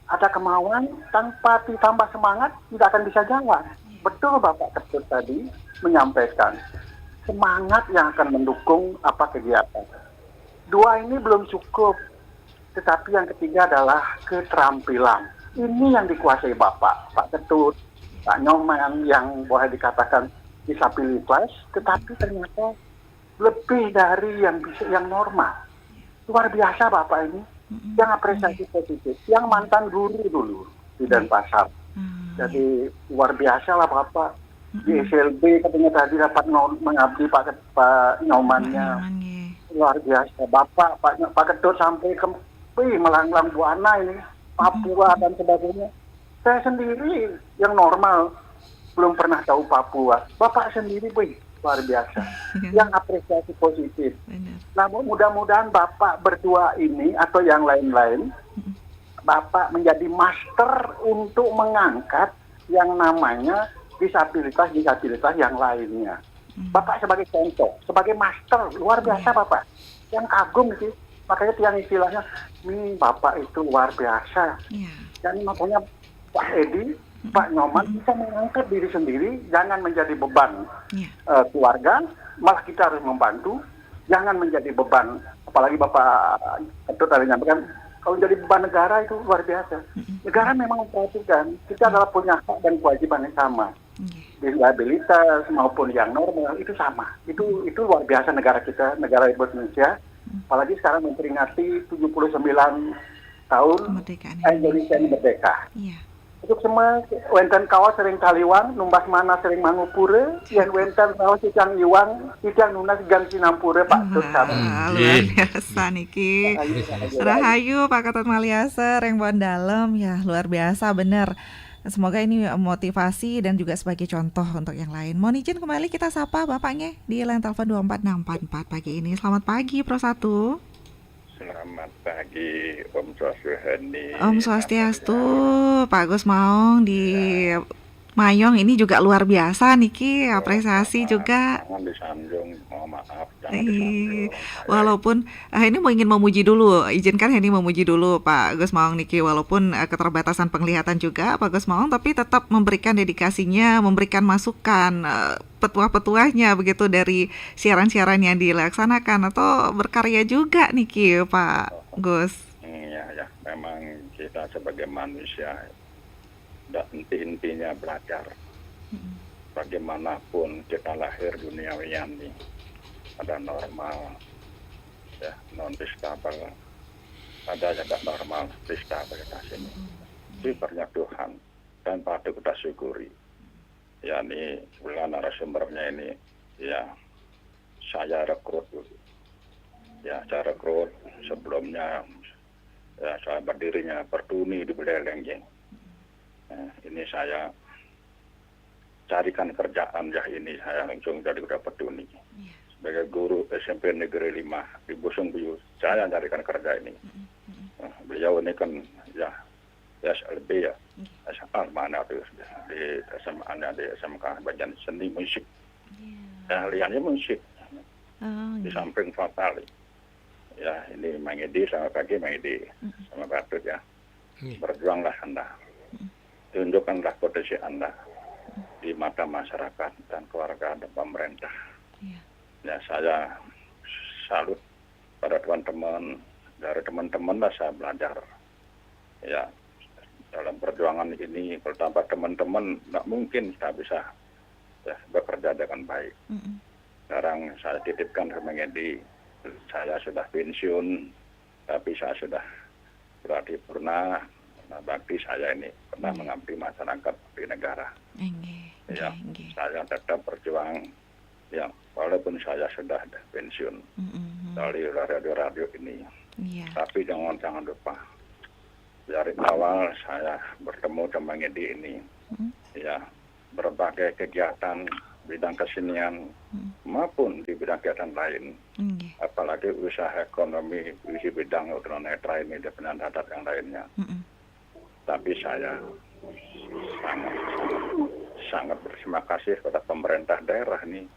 ada kemauan tanpa ditambah semangat tidak akan bisa jalan. Betul Bapak Ketut tadi menyampaikan semangat yang akan mendukung apa kegiatan. Dua ini belum cukup, tetapi yang ketiga adalah keterampilan. Ini yang dikuasai Bapak, Pak Ketut, Pak Nyoman yang boleh dikatakan disabilitas, tetapi ternyata lebih dari yang normal. Luar biasa Bapak ini. Yang apresiasi positif, yang mantan guru dulu di Denpasar. Jadi luar biasa lah Bapak. Di SLB katanya tadi dapat mengabdi Pak Nyomannya. Luar biasa. Pak Ketut sampai ke melanglang Buana ini, Papua dan sebagainya. Saya sendiri yang normal belum pernah tahu Papua. Bapak sendiri luar biasa. Yang apresiasi positif. Nah, mudah-mudahan Bapak berdua ini atau yang lain-lain, Bapak menjadi master untuk mengangkat yang namanya disabilitas yang lainnya. Bapak sebagai contoh, sebagai master, luar biasa Bapak. Yang kagum sih, makanya tiang istilahnya, Bapak itu luar biasa. Dan makanya Pak Edi, Pak Nyoman bisa mengangkat diri sendiri, jangan menjadi beban keluarga, malah kita harus membantu, jangan menjadi beban, apalagi Bapak Ketut tadi nyampaikan, kalau menjadi beban negara itu luar biasa. Negara memang memperhatikan, kita adalah punya hak dan kewajiban yang sama. Disabilitas maupun yang normal itu sama. Itu luar biasa negara kita, negara Indonesia, apalagi sekarang memperingati 79 tahun Indonesia ini merdeka. Untuk semua wenten kawas sering kaliwang, numbas mana sering mangupure, yang wenten kawas icang iwang, icang nunas gang sinampure Pak Ketut. Luar biasa niki. Rahayu Pak Ketut Maliasa, Rengbuan Dalem, ya luar biasa bener. Semoga ini motivasi dan juga sebagai contoh untuk yang lain. Mohon izin kembali kita sapa Bapaknya di line telepon 24644 pagi ini. Selamat pagi Pro 1. Selamat pagi, Om Swastiastu. Om Swastiastu, Pak Gus Maung di Mayong ini juga luar biasa niki, apresiasi juga. Jangan disanjung, mohon maaf. Walaupun ini ingin memuji dulu, izinkan ini memuji dulu Pak Gus Maung niki, walaupun keterbatasan penglihatan juga Pak Gus Maung, tapi tetap memberikan dedikasinya, memberikan masukan, petuah-petuahnya begitu dari siaran-siaran yang dilaksanakan atau berkarya juga niki Pak Gus. Ya, memang kita sebagai manusia intinya belajar. Bagaimanapun kita lahir duniawi ini ada normal, ya non distabel, ada juga normal disabilitas ini. Itu banyak Tuhan dan patut kita syukuri. Ya ini bulan narasumbernya ini, ya saya rekrut dulu. Ya saya rekrut sebelumnya, ya saya berdirinya Pertuni di Buleleng. Ini saya carikan kerjaan ya, ini saya langsung jadi udah Pertuni sebagai guru SMP Negeri 5 di Busung Biu. Saya carikan kerja ini. Beliau ini kan ya SLB ya, SMA mana tuh di SMA di SMK bagian seni musik. Keahliannya musik. Di samping fatal. Ya ini Mangedi sama Pagi Mangedi sama Patut ya. Berjuanglah Anda. Tunjukkanlah potensi Anda di mata masyarakat dan keluarga dan pemerintah. Ya saya salut pada teman-teman, dari teman-teman lah saya belajar. Ya dalam perjuangan ini kalau tanpa teman-teman nggak mungkin kita bisa ya, bekerja dengan baik. Sekarang saya titipkan ke Mengedi, saya sudah pensiun, tapi saya sudah berarti pernah bakti saya ini pernah mengabdi masyarakat di negara. Ya, saya tetap berjuang. Ya, walaupun saya sudah pensiun dari radio-radio ini, tapi jangan lupa dari awal saya bertemu dengan Edi ini, ya berbagai kegiatan bidang kesenian maupun di bidang kegiatan lain, apalagi usaha ekonomi di bidang tunanetra ini di penandatat yang lainnya. Tapi saya sangat berterima kasih kepada pemerintah daerah ini,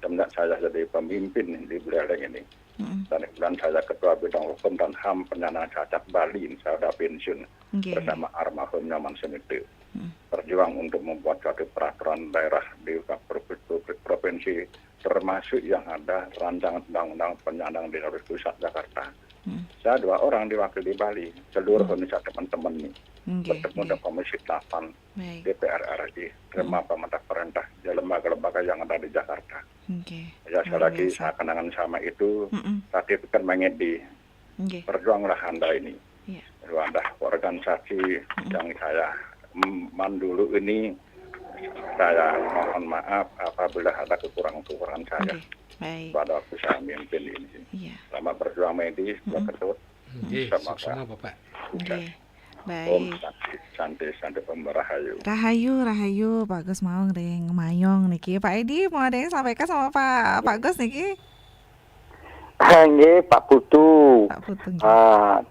semenjak saya jadi pemimpin di Buleleng ini. Dan kemudian saya Ketua Bidang Hukum dan HAM Penyandang Cacat Bali, saya sudah pensiun bersama almarhum Nyoman Semite. Berjuang untuk membuat suatu peraturan daerah di provinsi, termasuk yang ada rancangan undang-undang penyandang disabilitas pusat Jakarta. Saya 2 orang diwakili di Bali, seluruh Indonesia teman-teman nih. Bertemu dengan Komisi 8 DPR RI, terima pemerintah perintah di lembaga-lembaga yang ada di Jakarta. Ya, sekali lagi saya kenangan sama itu, tadi bukan mengedi. Berjuanglah Anda ini. Anda organisasi yang saya mandulu ini, saya mohon maaf apabila ada kekurangan-kekurangan saya pada waktu saya memimpin ini. Selamat berjuang medis, Pak Ketut. Sama Bapak. Om Santi Om Rahayu Pak Gus mau ring mayong niki. Pak Edi mau ada yang sampaikan sama Pak Gus niki? Nggih Pak Putu.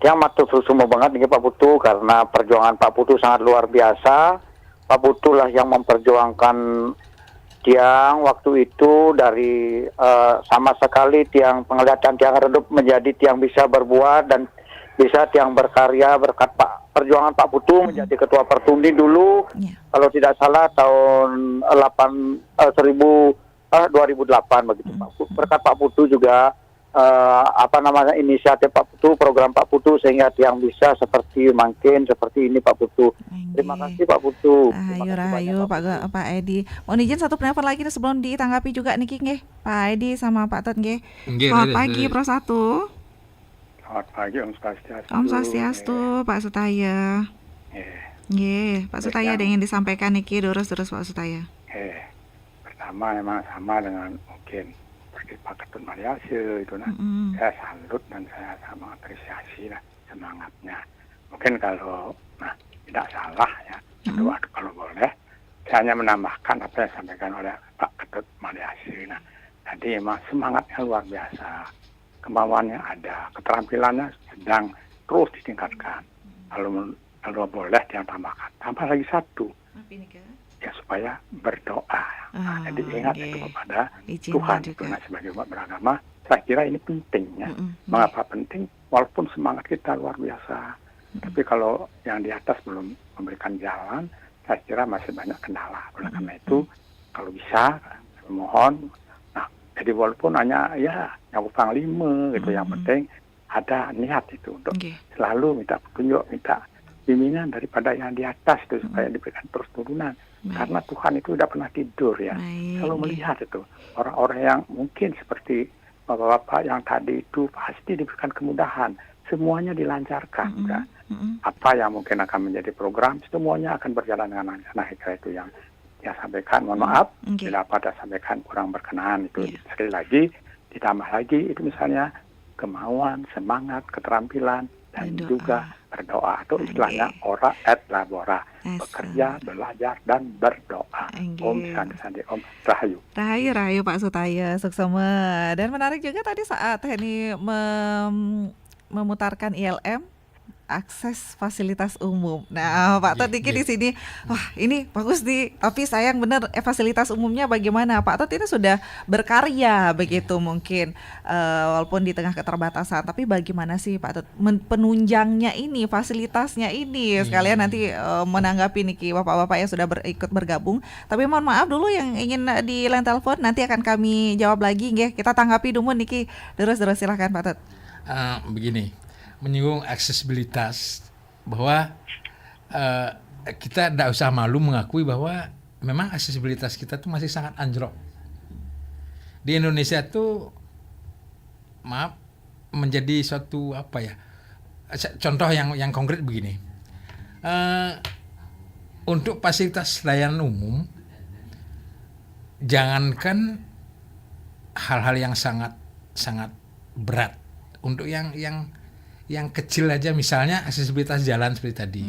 Dia matur susumo banget nggih Pak Putu, karena perjuangan Pak Putu sangat luar biasa. Pak Putu lah yang memperjuangkan tiang waktu itu dari sama sekali tiang penglihatan tiang redup menjadi tiang bisa berbuat dan bisa tiang berkarya berkat perjuangan Pak Putu menjadi ketua Pertundi dulu, kalau tidak salah tahun 2008 begitu Pak. Berkat Pak Putu juga inisiatif Pak Putu, program Pak Putu sehingga tiang bisa seperti ini Pak Putu. Terima kasih Pak Putu. Rahayu Pak Edi. Mohon izin satu penelpon lagi sebelum ditanggapi juga niki nggih. Pak Edi sama Pak Tet nggih. Selamat pagi Pro 1. Selamat pagi Om Swastiastu. Om Swastiastu, Pak Sutaya. Nggih, Pak Sutaya ada yang disampaikan niki terus Pak Sutaya. Pertama memang sama dengan mungkin seperti Pak Ketut Mariase itu saya salut dan saya sangat mengapresiasi lah semangatnya. Mungkin kalau tidak salah ya, kalau boleh saya hanya menambahkan apa yang disampaikan oleh Pak Ketut Mariase. Jadi memang semangatnya luar biasa, kemauannya ada, keterampilannya sedang terus ditingkatkan. Kalau boleh dia tambah lagi satu, ya supaya berdoa. Jadi ingat itu kepada Tuhan itu. Sebagai umat beragama, saya kira ini penting ya. Mengapa penting? Walaupun semangat kita luar biasa, tapi kalau yang di atas belum memberikan jalan, saya kira masih banyak kendala. Oleh karena itu, kalau bisa, mohon. Jadi walaupun hanya nyawa panglima gitu, yang penting ada niat itu untuk selalu minta petunjuk, minta bimbingan daripada yang di atas itu supaya diberikan terus turunan. Karena Tuhan itu tidak pernah tidur ya. Selalu melihat itu orang-orang yang mungkin seperti bapak-bapak yang tadi itu pasti diberikan kemudahan, semuanya dilancarkan. Apa yang mungkin akan menjadi program, semuanya akan berjalan dengan lancar. Nah, itu yang dia sampaikan. Mohon maaf bila pada sampaikan kurang berkenan itu. Sekali lagi ditambah lagi itu misalnya kemauan, semangat, keterampilan dan juga berdoa, atau istilahnya ora et labora, bekerja, belajar dan berdoa. Om Santi Om Rahayu Pak Sutaya Suksema. Dan menarik juga tadi saat ini memutarkan ILM akses fasilitas umum. Nah, Pak Tot di sini, wah ini bagus nih. Tapi sayang benar, fasilitas umumnya bagaimana? Pak Tot ini sudah berkarya begitu mungkin, walaupun di tengah keterbatasan. Tapi bagaimana sih Pak Tot penunjangnya ini, fasilitasnya ini? Sekalian nanti menanggapi niki bapak-bapak yang sudah ikut bergabung. Tapi mohon maaf dulu yang ingin di line telepon, nanti akan kami jawab lagi, nggih. Kita tanggapi dulu niki. Terus silakan Pak Tot. Begini. Menyinggung aksesibilitas, bahwa kita tidak usah malu mengakui bahwa memang aksesibilitas kita tuh masih sangat anjlok. Di Indonesia tuh menjadi suatu contoh yang konkret begini. Untuk fasilitas layanan umum, jangankan hal-hal yang sangat berat, untuk yang kecil aja, misalnya aksesibilitas jalan seperti tadi,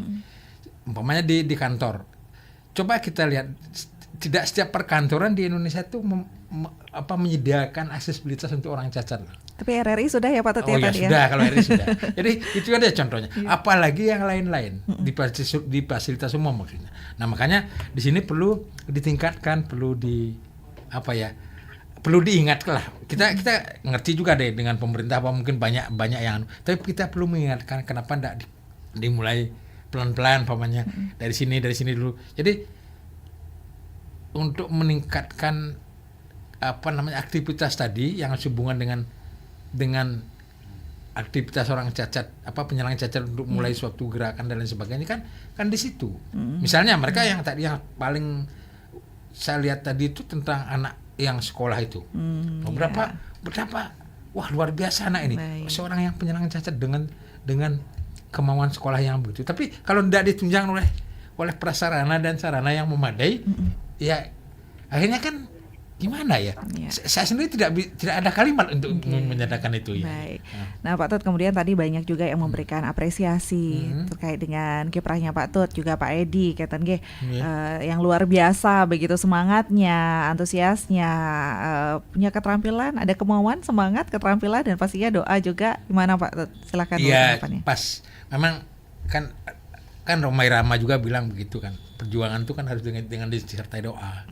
umpamanya di kantor. Coba kita lihat, tidak setiap perkantoran di Indonesia itu menyediakan aksesibilitas untuk orang cacat. Tapi RRI sudah ya Pak Tot tadi ya? Sudah, kalau RRI sudah. Jadi itu ada contohnya. Apalagi yang lain-lain di fasilitas umum maksudnya. Nah makanya di sini perlu ditingkatkan, perlu perlu diingat lah. Kita ngerti juga deh dengan pemerintah bahwa mungkin banyak yang, tapi kita perlu mengingatkan kenapa tidak dimulai pelan-pelan pamannya dari sini dulu. Jadi untuk meningkatkan aktivitas tadi yang hubungan dengan aktivitas orang cacat, penyandang cacat untuk mulai suatu gerakan dan lain sebagainya kan di situ. Misalnya mereka yang paling saya lihat tadi itu tentang anak yang sekolah itu. Berapa wah luar biasa anak ini. Baik. Seorang yang penyandang cacat dengan kemauan sekolah yang begitu. Tapi kalau tidak ditunjang oleh prasarana dan sarana yang memadai, ya akhirnya kan gimana ya? Saya sendiri tidak ada kalimat untuk menyatakan itu ya. Baik. Nah, Pak Tut, kemudian tadi banyak juga yang memberikan apresiasi terkait dengan kiprahnya Pak Tut, juga Pak Edi, kaitan yang luar biasa begitu semangatnya, antusiasnya, punya keterampilan, ada kemauan, semangat, keterampilan, dan pastinya doa juga. Gimana Pak Tut? Silakan. Iya, pas. Memang kan Romai Rama juga bilang begitu kan. Perjuangan itu kan harus dengan disertai doa.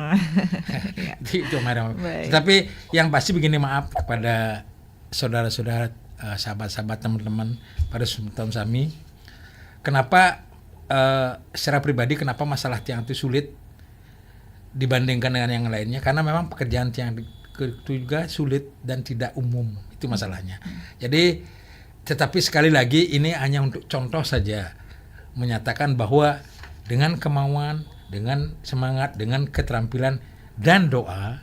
Itu Romai. Tapi yang pasti begini, maaf kepada saudara-saudara, sahabat-sahabat, teman-teman pada Sultan Sami. Kenapa secara pribadi kenapa masalah tiang itu sulit dibandingkan dengan yang lainnya? Karena memang pekerjaan tiang itu juga sulit dan tidak umum. Itu masalahnya. Jadi tetapi sekali lagi ini hanya untuk contoh saja, menyatakan bahwa dengan kemauan, dengan semangat, dengan keterampilan dan doa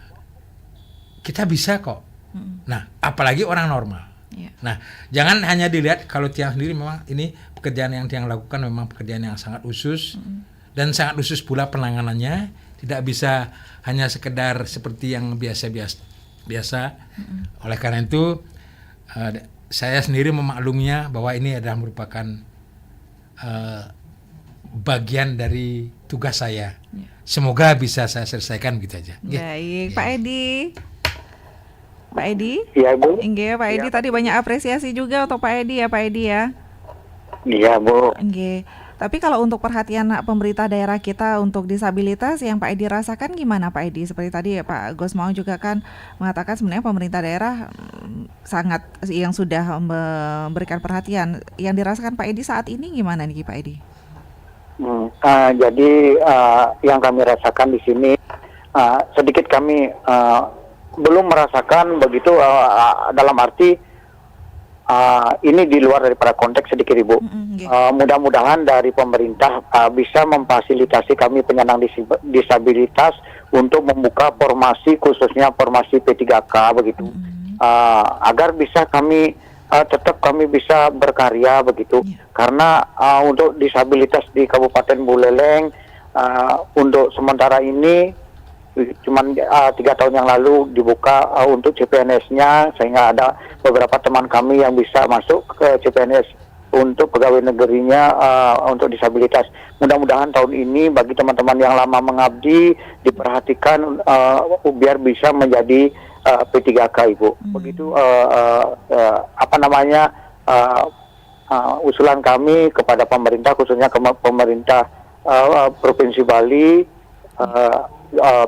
kita bisa kok. Nah, apalagi orang normal. Nah, jangan hanya dilihat kalau tiang sendiri, memang ini pekerjaan yang tiang lakukan memang pekerjaan yang sangat khusus dan sangat khusus pula penanganannya. Tidak bisa hanya sekedar seperti yang biasa. Oleh karena itu saya sendiri memakluminya bahwa ini adalah merupakan bagian dari tugas saya. Semoga bisa saya selesaikan gitu aja. Baik, Pak Edi. Pak Edi? Iya, Bu. Nggih, Pak Edi tadi banyak apresiasi juga untuk Pak Edi ya, Pak Edi ya. Iya, Bu. Nggih. Tapi kalau untuk perhatian pemerintah daerah kita untuk disabilitas yang Pak Edi rasakan gimana Pak Edi? Seperti tadi ya, Pak Gus Maung juga kan mengatakan sebenarnya pemerintah daerah sangat yang sudah memberikan perhatian. Yang dirasakan Pak Edi saat ini gimana nih Pak Edi? Jadi yang kami rasakan di sini sedikit kami belum merasakan begitu dalam arti ini di luar daripada konteks sedikit Ibu. Mudah-mudahan dari pemerintah bisa memfasilitasi kami penyandang disabilitas untuk membuka formasi, khususnya formasi P3K begitu, agar bisa kami tetap kami bisa berkarya begitu. Karena untuk disabilitas di Kabupaten Buleleng untuk sementara ini cuman 3 tahun yang lalu dibuka untuk CPNS-nya, sehingga ada beberapa teman kami yang bisa masuk ke CPNS untuk pegawai negerinya untuk disabilitas. Mudah-mudahan tahun ini bagi teman-teman yang lama mengabdi diperhatikan biar bisa menjadi P3K Ibu. Begitu usulan kami kepada pemerintah, khususnya ke pemerintah Provinsi Bali,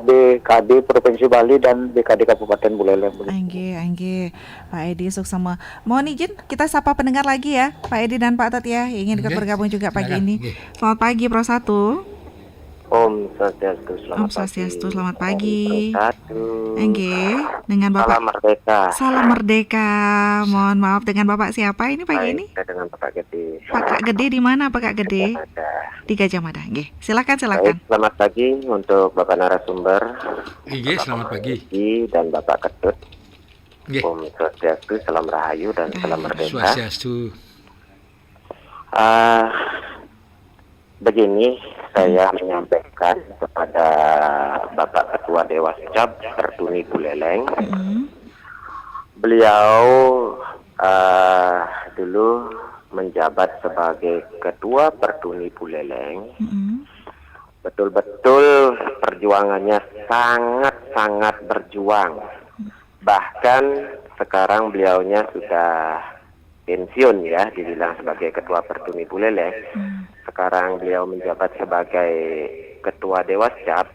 BKD Provinsi Bali dan BKD Kabupaten Buleleng. Angge, Pak Edi suksema. Mohon izin kita sapa pendengar lagi ya, Pak Edi dan Pak Tut ya, ingin ikut bergabung juga pagi ini. Selamat pagi Pro 1. Om Swastiastu, selamat pagi. Angge, dengan Bapak. Salam Merdeka. Salam Merdeka. Mohon maaf, dengan Bapak siapa ini pagi ini? Dengan Bapak Gede. Pak Gede di mana Pak Gede? Di Gajah Mada. Nggih. Silakan. Baik, selamat pagi untuk Bapak narasumber. Nggih, selamat pagi. Dan Bapak Ketut. Nggih. Om Swastiastu, salam rahayu dan salam merdeka. Swastiastu. Begini, saya menyampaikan kepada Bapak Ketua Dewas Cap Pertuni Buleleng. Beliau dulu menjabat sebagai Ketua Pertuni Buleleng. Betul-betul perjuangannya sangat-sangat berjuang. Bahkan sekarang beliaunya sudah pensiun ya, dibilang sebagai Ketua Pertuni Buleleng. Sekarang beliau menjabat sebagai Ketua Dewas Cap,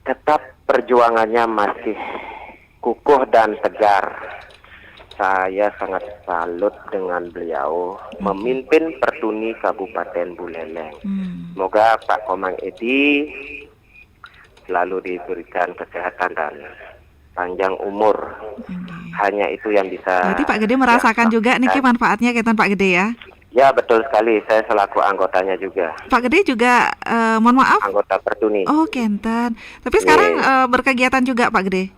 tetap perjuangannya masih kukuh dan tegar. Saya sangat salut dengan beliau memimpin Pertuni Kabupaten Buleleng. Semoga Pak Komang Edi selalu diberikan kesehatan dan panjang umur. Hanya itu yang bisa. Berarti Pak Gede merasakan juga niki manfaatnya kaitan Pak Gede ya? Ya, betul sekali. Saya selaku anggotanya juga. Pak Gede juga mohon maaf Anggota Pertuni. Oh, Kenten. Tapi sekarang berkegiatan juga Pak Gede?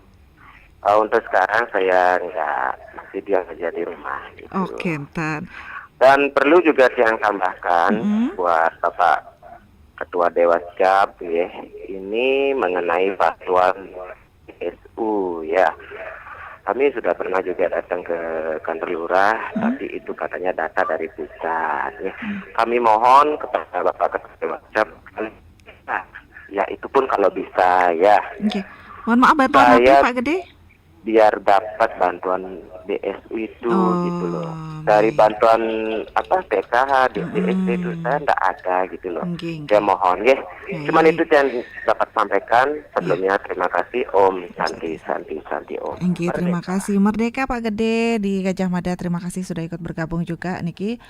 Untuk sekarang saya enggak, masih dia kerja di rumah. Gitu. Oh, Kenten. Dan perlu juga yang tambahkan buat Bapak Ketua Dewas Cap, ya, ini mengenai bantuan SU, ya. Kami sudah pernah juga datang ke kantor lurah, tapi itu katanya data dari pusat. Ya. Kami mohon kepada Bapak Ketua Dewas Cap, ya itu pun kalau bisa, ya. Oke. Mohon maaf bantuan apa Pak Gede? Biar dapat bantuan DSU itu gitu loh. Dari bantuan PKH, DSD itu saya enggak ada gitu loh. Saya mohon ya. Cuman itu yang dapat sampaikan. Sebelumnya terima kasih Om Santi Om. Terima kasih Merdeka Pak Gede di Gajah Mada. Terima kasih sudah ikut bergabung juga niki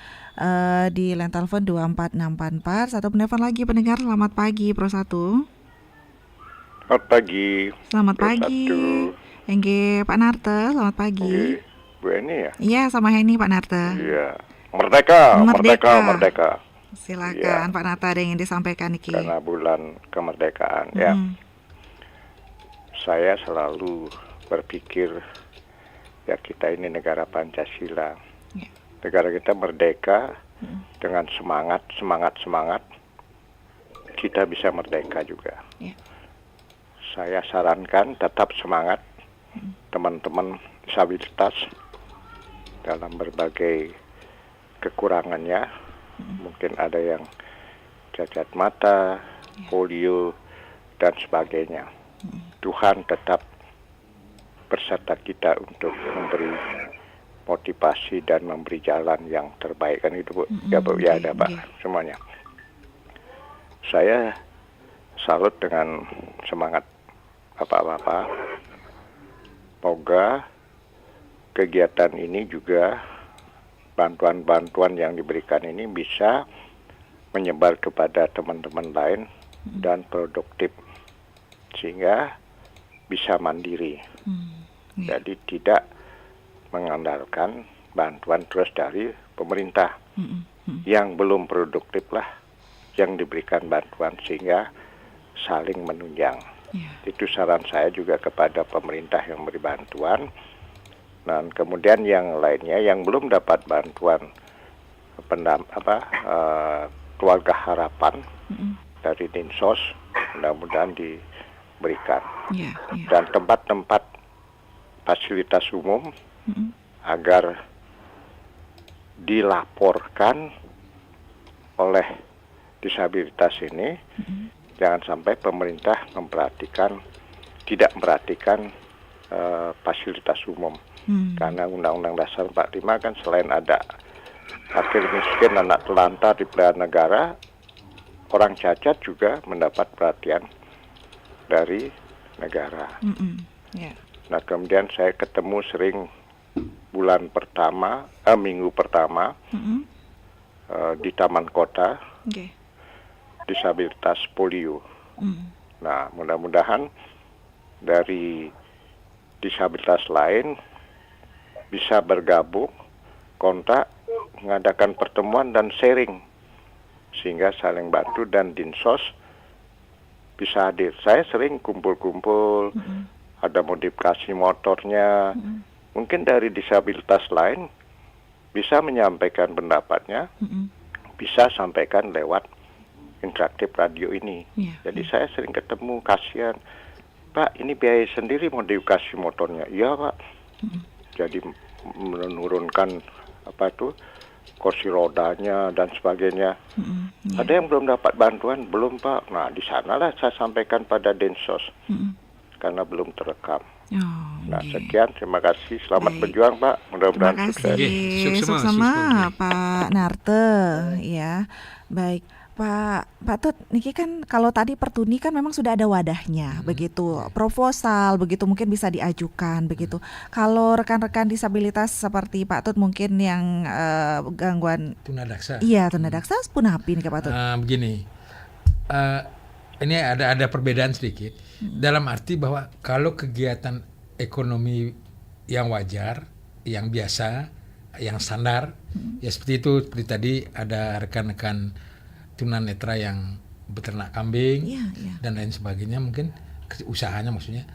di line telepon 24644. Satu penelpon lagi pendengar. Selamat pagi Pro 1. Selamat pagi. Selamat pagi. Engge Pak Narte, selamat pagi. Bu Eni ya? Iya, sama Heni Pak Narte. Iya. Merdeka. Silakan Pak Narte, ada yang ingin disampaikan niki. Karena bulan kemerdekaan ya. Saya selalu berpikir ya kita ini negara Pancasila. Negara kita merdeka dengan semangat, kita bisa merdeka juga. Saya sarankan tetap semangat teman-teman disabilitas dalam berbagai kekurangannya. Mungkin ada yang cacat mata, polio, dan sebagainya. Tuhan tetap berserta kita untuk memberi motivasi dan memberi jalan yang terbaik, kan itu Bu. Ya Bu, ya ada Pak semuanya. Saya salut dengan semangat Bapak-bapak. Semoga kegiatan ini juga bantuan-bantuan yang diberikan ini bisa menyebar kepada teman-teman lain dan produktif sehingga bisa mandiri. Jadi tidak mengandalkan bantuan terus dari pemerintah. Yang belum produktif lah yang diberikan bantuan sehingga saling menunjang. Itu saran saya juga kepada pemerintah yang memberi bantuan. Dan kemudian yang lainnya yang belum dapat bantuan keluarga harapan dari Dinsos, mudah-mudahan diberikan. Dan tempat-tempat fasilitas umum agar dilaporkan oleh disabilitas ini. Jangan sampai pemerintah tidak memperhatikan fasilitas umum. Karena Undang-Undang Dasar 45 kan selain ada fakir miskin, anak telantar di belahan negara, orang cacat juga mendapat perhatian dari negara. Nah kemudian saya ketemu sering minggu pertama di Taman Kota. Disabilitas polio. Nah, mudah-mudahan dari disabilitas lain bisa bergabung, kontak, mengadakan pertemuan dan sharing sehingga saling bantu dan Dinsos bisa hadir. Saya sering kumpul-kumpul, ada modifikasi motornya. Mungkin dari disabilitas lain bisa menyampaikan pendapatnya, bisa sampaikan lewat interaktif radio ini. Jadi saya sering ketemu, kasihan Pak, ini biaya sendiri modifikasi motornya. Iya Pak. Jadi menurunkan kursi rodanya dan sebagainya. Ada yang belum dapat bantuan? Belum Pak. Nah di sanalah saya sampaikan pada Dinsos karena belum terekam. Nah sekian, terima kasih, selamat berjuang Pak, mudah-mudahan sukses. Sukses Pak Narte, ya. Baik, Pak Tut, niki kan kalau tadi Pertuni kan memang sudah ada wadahnya, begitu, proposal, begitu mungkin bisa diajukan, begitu. Kalau rekan-rekan disabilitas seperti Pak Tut mungkin yang gangguan tunadaksa. Iya, tunadaksa punapi nih Pak Tut. Begini, ini ada perbedaan sedikit dalam arti bahwa kalau kegiatan ekonomi yang wajar, yang biasa, yang standar, ya seperti itu, seperti tadi ada rekan-rekan tunanetra yang beternak kambing dan lain sebagainya, mungkin usahanya maksudnya.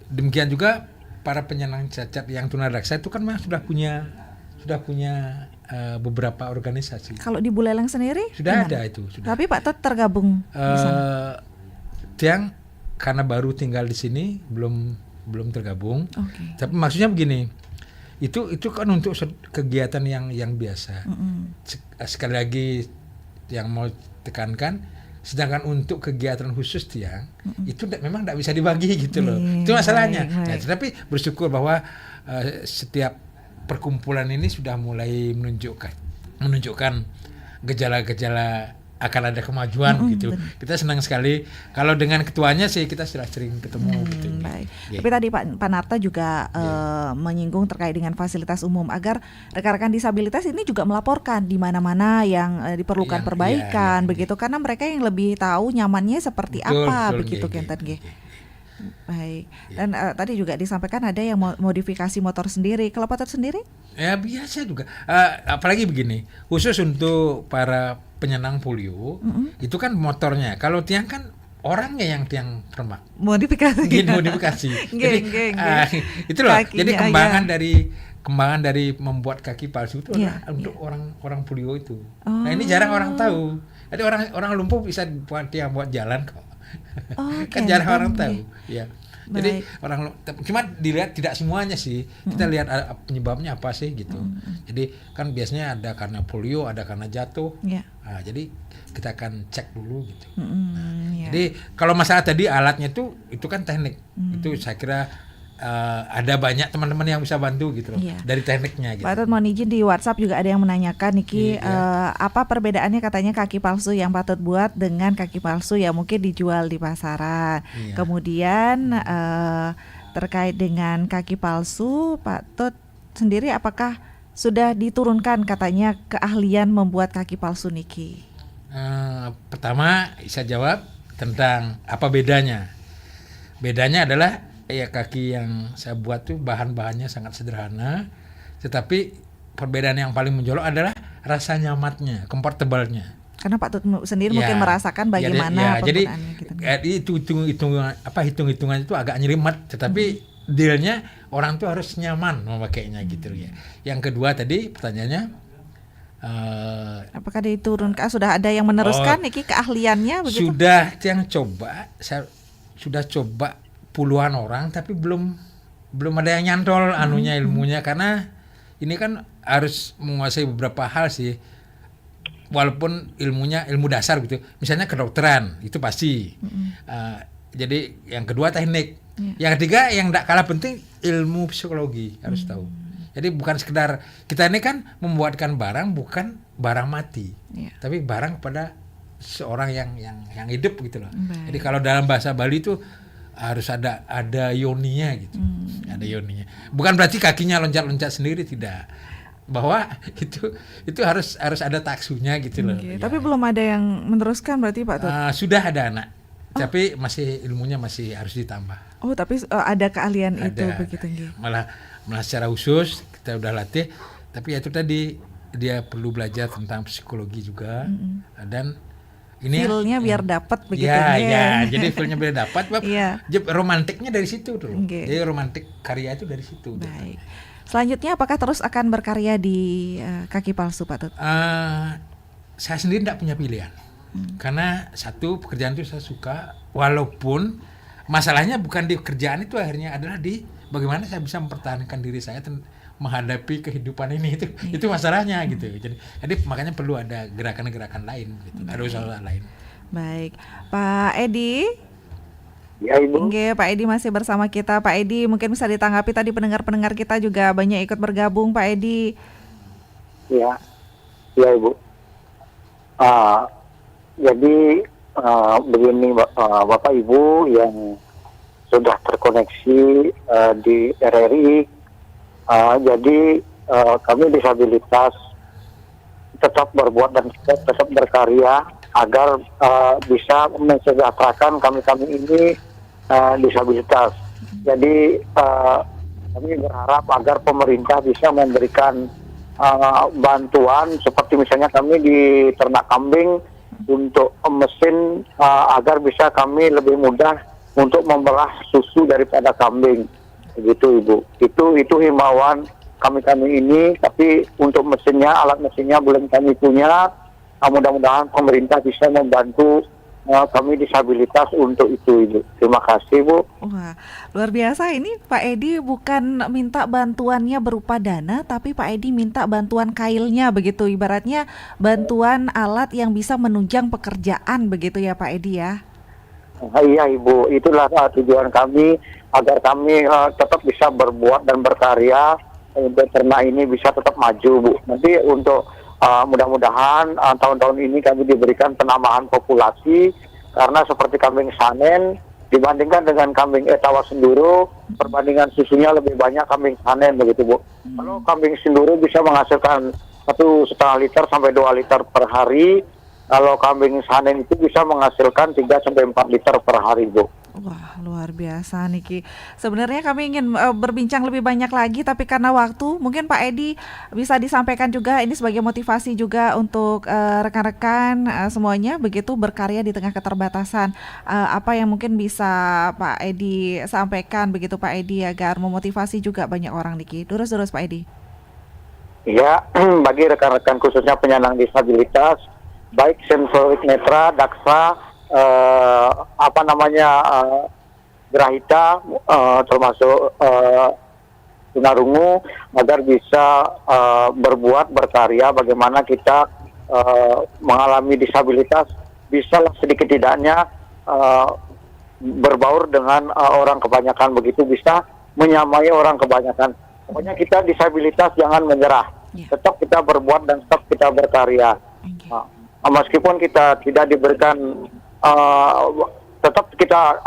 Demikian juga para penyandang cacat yang tunadaksa itu kan memang sudah punya beberapa organisasi. Kalau di Buleleng sendiri sudah gimana? Ada itu. Sudah. Tapi Pak Tut tergabung di sana. Tiang karena baru tinggal di sini belum tergabung. Okay. Tapi maksudnya begini. Itu kan untuk kegiatan yang biasa. Sekali lagi yang mau tekankan, sedangkan untuk kegiatan khusus Tiang itu memang tidak bisa dibagi gitu loh. Itu masalahnya. Nah, tetapi bersyukur bahwa setiap perkumpulan ini sudah mulai menunjukkan gejala-gejala akan ada kemajuan gitu. Bener. Kita senang sekali kalau dengan ketuanya sih kita sudah sering ketemu gitu. Baik. Tapi tadi Pak Narta juga menyinggung terkait dengan fasilitas umum agar rekan-rekan disabilitas ini juga melaporkan di mana-mana yang diperlukan perbaikan begitu, karena mereka yang lebih tahu nyamannya seperti apa begitu Kenten G. Baik. Dan tadi juga disampaikan ada yang modifikasi motor sendiri. Kalau Pak Tut sendiri? Ya biasa juga. Apalagi begini, khusus untuk para penyandang polio, itu kan motornya. Kalau Tiang kan orangnya yang Tiang permak. Modifikasi. Jadi itu loh. Jadi kembangan dari membuat kaki palsu itu untuk orang polio itu. Nah ini jarang orang tahu. Jadi orang lumpuh bisa buat jalan kok. Kan jarang orang tahu. Ya. Jadi cuma dilihat tidak semuanya sih. Kita lihat penyebabnya apa sih gitu. Jadi kan biasanya ada karena polio, ada karena jatuh. Nah, jadi kita akan cek dulu gitu. Jadi kalau masalah tadi alatnya itu kan teknik. Itu saya kira ada banyak teman-teman yang bisa bantu gitu loh dari tekniknya gitu. Pak Tut mohon izin di WhatsApp juga ada yang menanyakan Niki apa perbedaannya katanya kaki palsu yang Pak Tut buat dengan kaki palsu yang mungkin dijual di pasaran. Kemudian terkait dengan kaki palsu Pak Tut sendiri apakah sudah diturunkan katanya keahlian membuat kaki palsu Niki? Pertama saya jawab tentang apa bedanya. Bedanya adalah kaki yang saya buat tuh bahan-bahannya sangat sederhana, tetapi perbedaan yang paling mencolok adalah rasa nyamannya, comfortable-nya. Karena Pak Tut sendiri mungkin merasakan bagaimana penggunaannya. Jadi itu hitung-hitungan itu agak nyerimet, tetapi dealnya orang tuh harus nyaman memakainya gitu ya. Yang kedua tadi pertanyaannya, apakah diturunkan? Sudah ada yang meneruskan Niki keahliannya begitu? Sudah yang coba, saya sudah coba puluhan orang tapi belum ada yang nyantol ilmunya, karena ini kan harus menguasai beberapa hal sih, walaupun ilmu dasar gitu, misalnya kedokteran itu pasti. Jadi yang kedua teknik, yang ketiga yang tidak kalah penting ilmu psikologi harus tahu. Jadi bukan sekedar kita ini kan membuatkan barang, bukan barang mati, tapi barang kepada seorang yang hidup gitu loh. Jadi kalau dalam bahasa Bali itu harus ada yoninya gitu. Ada yoninya. Bukan berarti kakinya loncat-loncat sendiri, tidak. Bahwa itu harus ada taksunya gitu loh. Tapi belum ada yang meneruskan berarti Pak Tut? Sudah ada anak. Tapi ilmunya masih harus ditambah. Tapi ada keahlian itu begitu. Malah secara khusus kita udah latih, tapi itu tadi dia perlu belajar tentang psikologi juga dan ini feel-nya biar dapat begitu jadi feel-nya biar dapat. Romantiknya dari situ tuh. Jadi romantik karya itu dari situ. Baik. Selanjutnya apakah terus akan berkarya di kaki palsu Pak Tut? Saya sendiri tidak punya pilihan. Karena satu, pekerjaan itu saya suka, walaupun masalahnya bukan di kerjaan itu, akhirnya adalah di bagaimana saya bisa mempertahankan diri saya menghadapi kehidupan ini, itu masalahnya gitu. Jadi makanya perlu ada gerakan-gerakan lain gitu. Ada usaha lain. Baik. Pak Edi. Ya Ibu. Oke, Pak Edi masih bersama kita. Pak Edi mungkin bisa ditanggapi, tadi pendengar-pendengar kita juga banyak ikut bergabung Pak Edi. Ya Ibu. Jadi begini Bapak Ibu yang sudah terkoneksi di RRI, jadi kami disabilitas tetap berbuat dan tetap berkarya agar bisa mensejahterakan kami ini disabilitas. Jadi kami berharap agar pemerintah bisa memberikan bantuan seperti misalnya kami di ternak kambing untuk mesin agar bisa kami lebih mudah untuk membelah susu daripada kambing, begitu Ibu. Itu himbauan kami ini, tapi untuk mesinnya, alat mesinnya belum kami punya. Mudah-mudahan pemerintah bisa membantu kami disabilitas untuk itu Ibu. Terima kasih Bu. Wah, luar biasa ini Pak Edi bukan minta bantuannya berupa dana, tapi Pak Edi minta bantuan kailnya begitu, ibaratnya bantuan alat yang bisa menunjang pekerjaan begitu ya Pak Edi ya. Iya Ibu, itulah tujuan kami agar kami tetap bisa berbuat dan berkarya untuk ternak ini bisa tetap maju Bu. Nanti untuk mudah-mudahan tahun-tahun ini kami diberikan penambahan populasi karena seperti kambing sanen dibandingkan dengan kambing etawa senduro, perbandingan susunya lebih banyak kambing sanen begitu Bu. Kalau kambing senduro bisa menghasilkan 1,5 liter sampai 2 liter per hari. Kalau kambing sanen itu bisa menghasilkan 3 sampai 4 liter per hari, Bu. Wah, luar biasa Niki. Sebenarnya kami ingin berbincang lebih banyak lagi, tapi karena waktu, mungkin Pak Edi bisa disampaikan juga ini sebagai motivasi juga untuk rekan-rekan semuanya begitu berkarya di tengah keterbatasan. Apa yang mungkin bisa Pak Edi sampaikan begitu Pak Edi agar memotivasi juga banyak orang Niki. Terus Pak Edi. Ya, bagi rekan-rekan khususnya penyandang disabilitas, baik sensorik netra, daksa, Grahita, termasuk tunarungu, agar bisa berbuat, berkarya, bagaimana kita mengalami disabilitas, bisa sedikit tidaknya berbaur dengan orang kebanyakan, begitu bisa menyamai orang kebanyakan. Pokoknya kita disabilitas jangan menyerah, tetap kita berbuat dan tetap kita berkarya. Meskipun kita tidak diberikan, tetap kita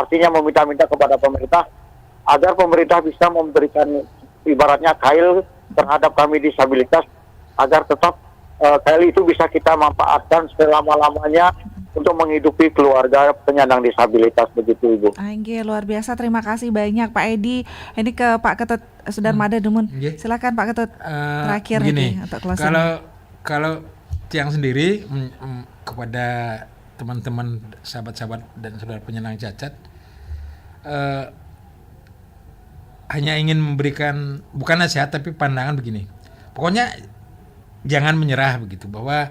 artinya meminta-minta kepada pemerintah agar pemerintah bisa memberikan ibaratnya kail terhadap kami disabilitas agar tetap kail itu bisa kita manfaatkan selama-lamanya untuk menghidupi keluarga penyandang disabilitas begitu Ibu. Angge, luar biasa, terima kasih banyak Pak Edi. Ini ke Pak Ketut Sudarmada Dumun. Silakan Pak Ketut terakhir begini, untuk closing. Kalau Tiang sendiri kepada teman-teman, sahabat-sahabat dan saudara penyandang cacat, hanya ingin memberikan bukan nasihat tapi pandangan begini. Pokoknya jangan menyerah begitu, bahwa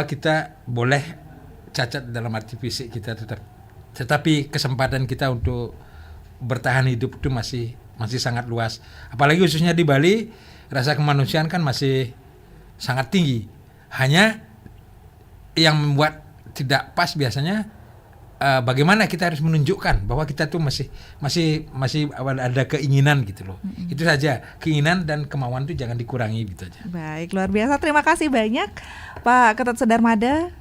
kita boleh cacat dalam arti fisik kita tetapi kesempatan kita untuk bertahan hidup itu masih sangat luas. Apalagi khususnya di Bali, rasa kemanusiaan kan masih sangat tinggi. Hanya yang membuat tidak pas biasanya bagaimana kita harus menunjukkan bahwa kita tuh masih ada keinginan gitu loh. Itu saja, keinginan dan kemauan itu jangan dikurangi gitu aja. Baik, luar biasa, terima kasih banyak Pak Ketut Sudarmada,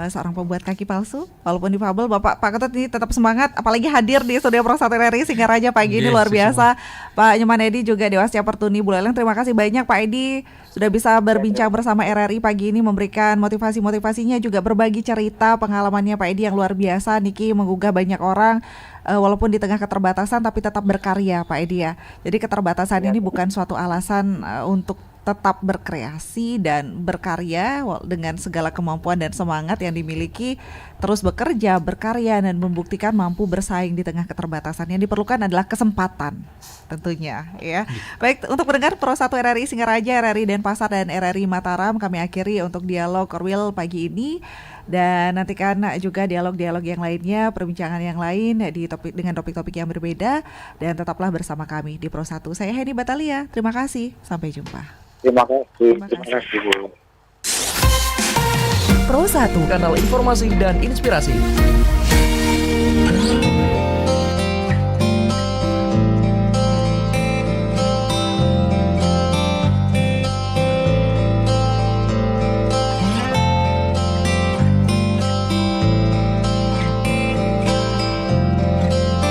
seorang pembuat kaki palsu walaupun difabel. Pak Ketut ini tetap semangat, apalagi hadir di studio Pro 1 RRI Singaraja pagi ini, luar biasa. Pak Nyoman Edi juga Dewas Pertuni Buleleng, terima kasih banyak Pak Edi sudah bisa berbincang bersama RRI pagi ini, memberikan motivasinya, juga berbagi cerita pengalamannya Pak Edi yang luar biasa. Niki menggugah banyak orang walaupun di tengah keterbatasan tapi tetap berkarya Pak Edi ya. Jadi keterbatasan ini bukan suatu alasan untuk tetap berkreasi dan berkarya dengan segala kemampuan dan semangat yang dimiliki, terus bekerja, berkarya dan membuktikan mampu bersaing di tengah keterbatasan. Yang diperlukan adalah kesempatan tentunya ya. Baik, untuk pendengar Pro 1 RRI Singaraja, RRI Denpasar dan RRI Mataram, kami akhiri untuk dialog Korwil pagi ini. Dan nantikan juga dialog-dialog yang lainnya, perbincangan yang lain dengan topik-topik yang berbeda. Dan tetaplah bersama kami di Pro 1. Saya Heni Batalia, terima kasih, sampai jumpa. Terima kasih Bu. Pro 1, kanal informasi dan inspirasi.